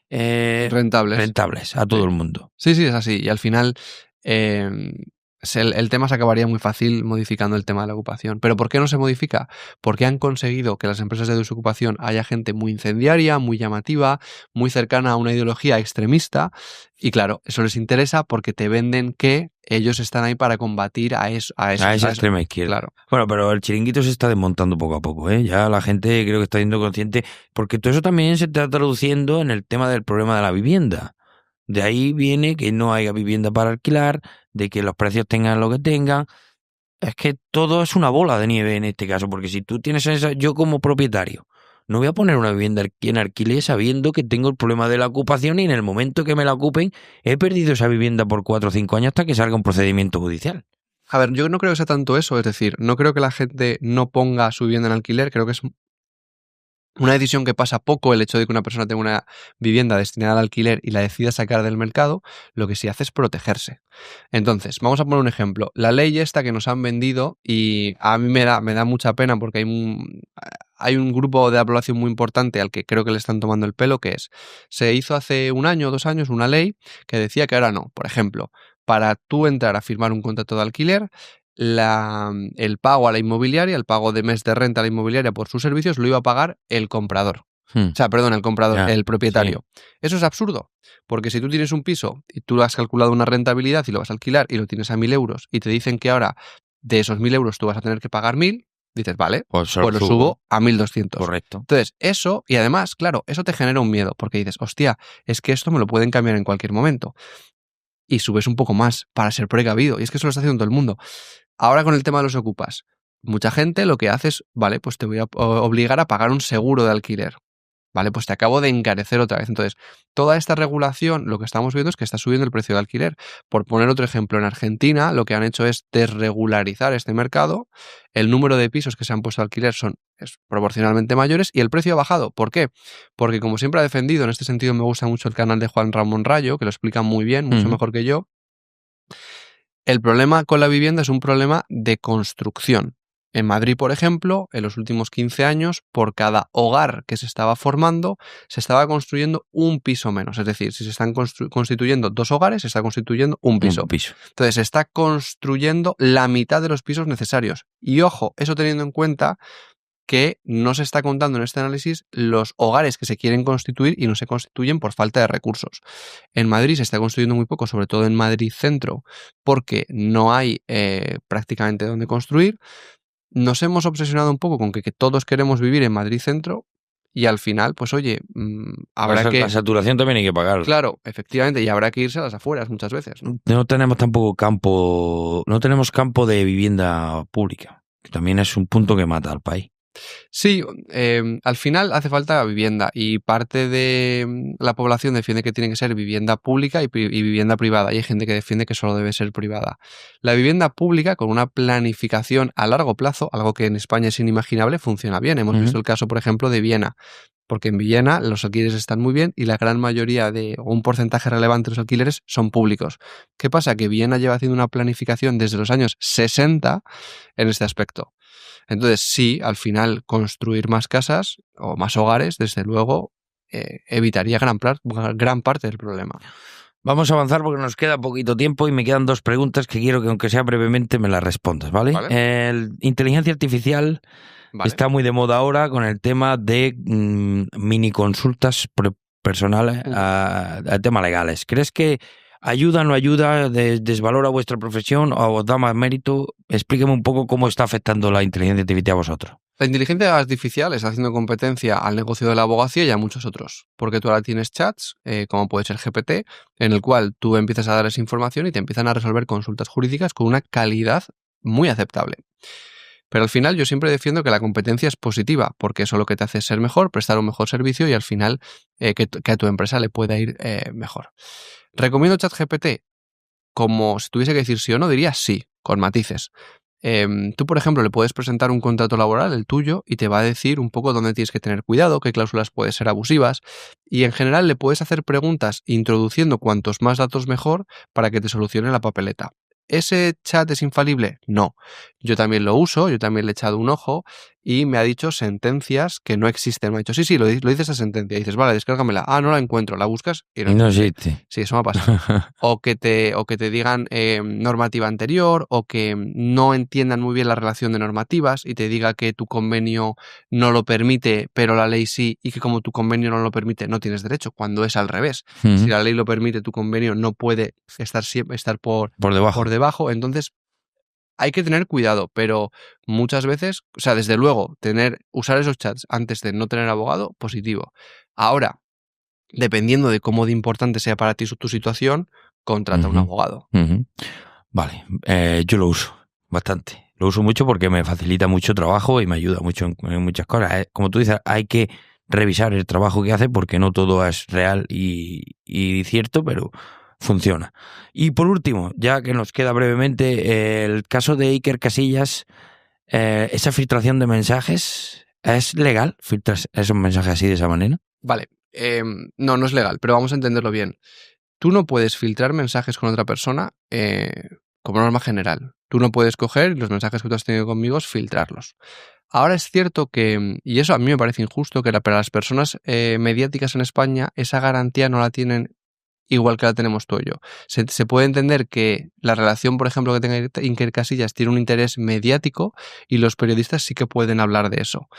rentables a todo el mundo. Sí, es así. Y al final... el tema se acabaría muy fácil modificando el tema de la ocupación. ¿Pero por qué no se modifica? Porque han conseguido que las empresas de desocupación haya gente muy incendiaria, muy llamativa, muy cercana a una ideología extremista. Y claro, eso les interesa porque te venden que ellos están ahí para combatir a esa extrema izquierda. Claro. Bueno, pero el chiringuito se está desmontando poco a poco, ¿eh? Ya la gente creo que está siendo consciente, porque todo eso también se está traduciendo en el tema del problema de la vivienda. De ahí viene que no haya vivienda para alquilar, de que los precios tengan lo que tengan. Es que todo es una bola de nieve en este caso, porque si tú tienes yo como propietario, no voy a poner una vivienda en alquiler sabiendo que tengo el problema de la ocupación y en el momento que me la ocupen he perdido esa vivienda por 4 o 5 años hasta que salga un procedimiento judicial. A ver, yo no creo que sea tanto eso, es decir, no creo que la gente no ponga su vivienda en alquiler, creo que es una decisión que pasa poco el hecho de que una persona tenga una vivienda destinada al alquiler y la decida sacar del mercado, lo que sí hace es protegerse. Entonces, vamos a poner un ejemplo. La ley esta que nos han vendido, y a mí me da mucha pena porque hay un grupo de la población muy importante al que creo que le están tomando el pelo, que se hizo hace 1 año o 2 años una ley que decía que ahora no. Por ejemplo, para tú entrar a firmar un contrato de alquiler, el pago a la inmobiliaria, el pago de mes de renta a la inmobiliaria por sus servicios lo iba a pagar el comprador. O sea, perdón, el comprador, el propietario. Sí. Eso es absurdo, porque si tú tienes un piso y tú has calculado una rentabilidad y lo vas a alquilar y lo tienes a 1.000 euros y te dicen que ahora de esos 1.000 euros tú vas a tener que pagar 1.000, dices, vale, pues lo subo a 1.200. Correcto. Entonces, eso, y además, claro, eso te genera un miedo, porque dices, hostia, es que esto me lo pueden cambiar en cualquier momento. Y subes un poco más para ser precavido. Y es que eso lo está haciendo todo el mundo. Ahora con el tema de los ocupas. Mucha gente lo que hace es, vale, pues te voy a obligar a pagar un seguro de alquiler. Vale, pues te acabo de encarecer otra vez. Entonces, toda esta regulación, lo que estamos viendo es que está subiendo el precio de alquiler. Por poner otro ejemplo, en Argentina lo que han hecho es desregularizar este mercado. El número de pisos que se han puesto a alquiler es proporcionalmente mayores y el precio ha bajado. ¿Por qué? Porque como siempre ha defendido, en este sentido me gusta mucho el canal de Juan Ramón Rayo, que lo explica muy bien, mucho mejor que yo. El problema con la vivienda es un problema de construcción. En Madrid, por ejemplo, en los últimos 15 años, por cada hogar que se estaba formando, se estaba construyendo un piso menos. Es decir, si se están constituyendo 2 hogares, se está constituyendo un piso. Entonces, se está construyendo la mitad de los pisos necesarios. Y ojo, eso teniendo en cuenta que no se está contando en este análisis los hogares que se quieren constituir y no se constituyen por falta de recursos. En Madrid se está construyendo muy poco, sobre todo en Madrid Centro, porque no hay prácticamente donde construir. Nos hemos obsesionado un poco con que todos queremos vivir en Madrid Centro y al final, pues oye, habrá que... La saturación también hay que pagarla. Claro, efectivamente, y habrá que irse a las afueras muchas veces, ¿no? No tenemos tampoco campo de vivienda pública, que también es un punto que mata al país. Sí, al final hace falta vivienda y parte de la población defiende que tiene que ser vivienda pública y vivienda privada y hay gente que defiende que solo debe ser privada. La vivienda pública con una planificación a largo plazo, algo que en España es inimaginable, funciona bien. Hemos visto el caso, por ejemplo, de Viena, porque en Viena los alquileres están muy bien y la gran mayoría o un porcentaje relevante de los alquileres son públicos. ¿Qué pasa? Que Viena lleva haciendo una planificación desde los años 60 en este aspecto. Entonces, sí, al final construir más casas o más hogares, desde luego, evitaría gran parte del problema. Vamos a avanzar porque nos queda poquito tiempo y me quedan 2 preguntas que quiero que, aunque sea brevemente, me las respondas, ¿vale? Inteligencia artificial está muy de moda ahora con el tema de mini consultas personales a temas legales. ¿Crees que ayuda o no ayuda, desvalora vuestra profesión o os da más mérito? Explíqueme un poco cómo está afectando la inteligencia artificial a vosotros. La inteligencia artificial está haciendo competencia al negocio de la abogacía y a muchos otros, porque tú ahora tienes chats, como puede ser GPT, en el cual tú empiezas a darles información y te empiezan a resolver consultas jurídicas con una calidad muy aceptable. Pero al final yo siempre defiendo que la competencia es positiva, porque eso lo que te hace es ser mejor, prestar un mejor servicio y al final que a tu empresa le pueda ir mejor. ¿Recomiendo ChatGPT? Como si tuviese que decir sí o no, diría sí, con matices. Tú, por ejemplo, le puedes presentar un contrato laboral, el tuyo, y te va a decir un poco dónde tienes que tener cuidado, qué cláusulas pueden ser abusivas, y en general le puedes hacer preguntas introduciendo cuantos más datos mejor para que te solucione la papeleta. ¿Ese chat es infalible? No. Yo también lo uso, yo también le he echado un ojo y me ha dicho sentencias que no existen. Me ha dicho, sí, lo dice esa sentencia. Y dices, vale, descárgamela. Ah, no la encuentro. La buscas y no existe. Sí, eso me ha pasado. o que te digan normativa anterior o que no entiendan muy bien la relación de normativas y te diga que tu convenio no lo permite, pero la ley sí, y que como tu convenio no lo permite, no tienes derecho, cuando es al revés. Si la ley lo permite, tu convenio no puede estar por debajo. Entonces, hay que tener cuidado, pero muchas veces, o sea, desde luego, usar esos chats antes de no tener abogado, positivo. Ahora, dependiendo de cómo de importante sea para ti tu situación, contrata un abogado. Vale, yo lo uso bastante. Lo uso mucho porque me facilita mucho trabajo y me ayuda mucho en muchas cosas. Como tú dices, hay que revisar el trabajo que hace porque no todo es real y cierto, pero funciona. Y por último, ya que nos queda brevemente, el caso de Iker Casillas, esa filtración de mensajes, ¿es legal filtrar esos mensajes así de esa manera? Vale, no es legal, pero vamos a entenderlo bien. Tú no puedes filtrar mensajes con otra persona como norma general. Tú no puedes coger los mensajes que tú has tenido conmigo, filtrarlos. Ahora es cierto que, y eso a mí me parece injusto, que para las personas mediáticas en España esa garantía no la tienen igual que la tenemos tú y yo. Se puede entender que la relación, por ejemplo, que tenga Iker Casillas tiene un interés mediático y los periodistas sí que pueden hablar de eso.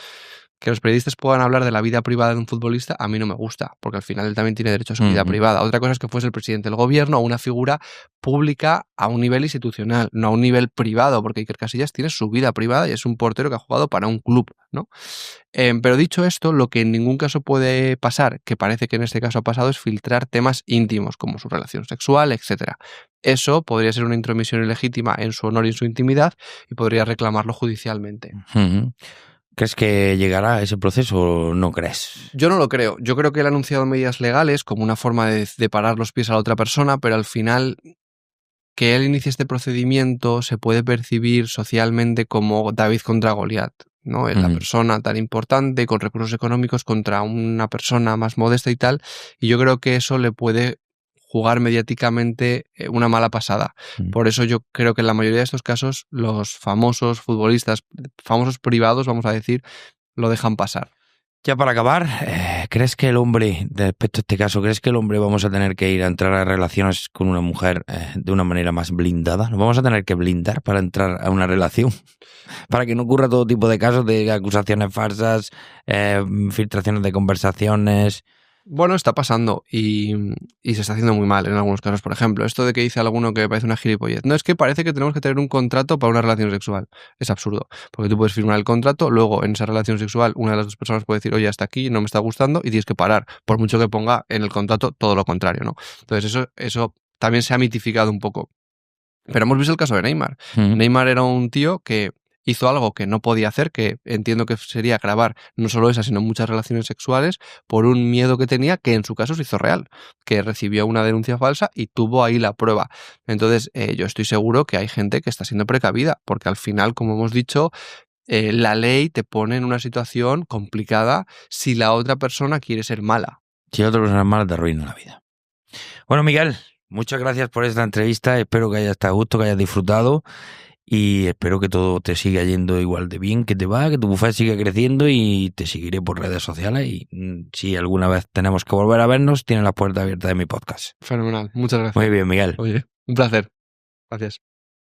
Que los periodistas puedan hablar de la vida privada de un futbolista a mí no me gusta, porque al final él también tiene derecho a su vida privada. Otra cosa es que fuese el presidente del gobierno o una figura pública a un nivel institucional, no a un nivel privado, porque Iker Casillas tiene su vida privada y es un portero que ha jugado para un club, ¿no? Pero dicho esto, lo que en ningún caso puede pasar, que parece que en este caso ha pasado, es filtrar temas íntimos como su relación sexual, etc. eso podría ser una intromisión ilegítima en su honor y en su intimidad y podría reclamarlo judicialmente. ¿Crees que llegará a ese proceso o no crees? Yo no lo creo. Yo creo que él ha anunciado medidas legales como una forma de parar los pies a la otra persona, pero al final que él inicie este procedimiento se puede percibir socialmente como David contra Goliat, ¿no? La persona tan importante con recursos económicos contra una persona más modesta y tal, y yo creo que eso le puede jugar mediáticamente una mala pasada. Por eso yo creo que en la mayoría de estos casos los famosos futbolistas, famosos privados, vamos a decir, lo dejan pasar. Ya para acabar, ¿crees que el hombre, respecto a este caso, crees que el hombre vamos a tener que ir a entrar a relaciones con una mujer de una manera más blindada? ¿Nos vamos a tener que blindar para entrar a una relación? Para que no ocurra todo tipo de casos de acusaciones falsas, filtraciones de conversaciones. Bueno, está pasando y se está haciendo muy mal en algunos casos. Por ejemplo, esto de que dice alguno que me parece una gilipollez. No, es que parece que tenemos que tener un contrato para una relación sexual. Es absurdo, porque tú puedes firmar el contrato, luego en esa relación sexual una de las dos personas puede decir, oye, hasta aquí no me está gustando y tienes que parar, por mucho que ponga en el contrato todo lo contrario, ¿no? Entonces eso también se ha mitificado un poco. Pero hemos visto el caso de Neymar. Neymar era un tío que hizo algo que no podía hacer, que entiendo que sería grabar no solo esa, sino muchas relaciones sexuales, por un miedo que tenía, que en su caso se hizo real, que recibió una denuncia falsa y tuvo ahí la prueba. Entonces, yo estoy seguro que hay gente que está siendo precavida, porque al final, como hemos dicho, la ley te pone en una situación complicada si la otra persona quiere ser mala. Si la otra persona es mala, te arruina la vida. Bueno, Miguel, muchas gracias por esta entrevista. Espero que hayas estado a gusto, que hayas disfrutado. Y espero que todo te siga yendo igual de bien que te va, que tu buffet siga creciendo y te seguiré por redes sociales. Y si alguna vez tenemos que volver a vernos, tienes la puerta abierta de mi podcast. Fenomenal, muchas gracias. Muy bien, Miguel. Oye, un placer. Gracias.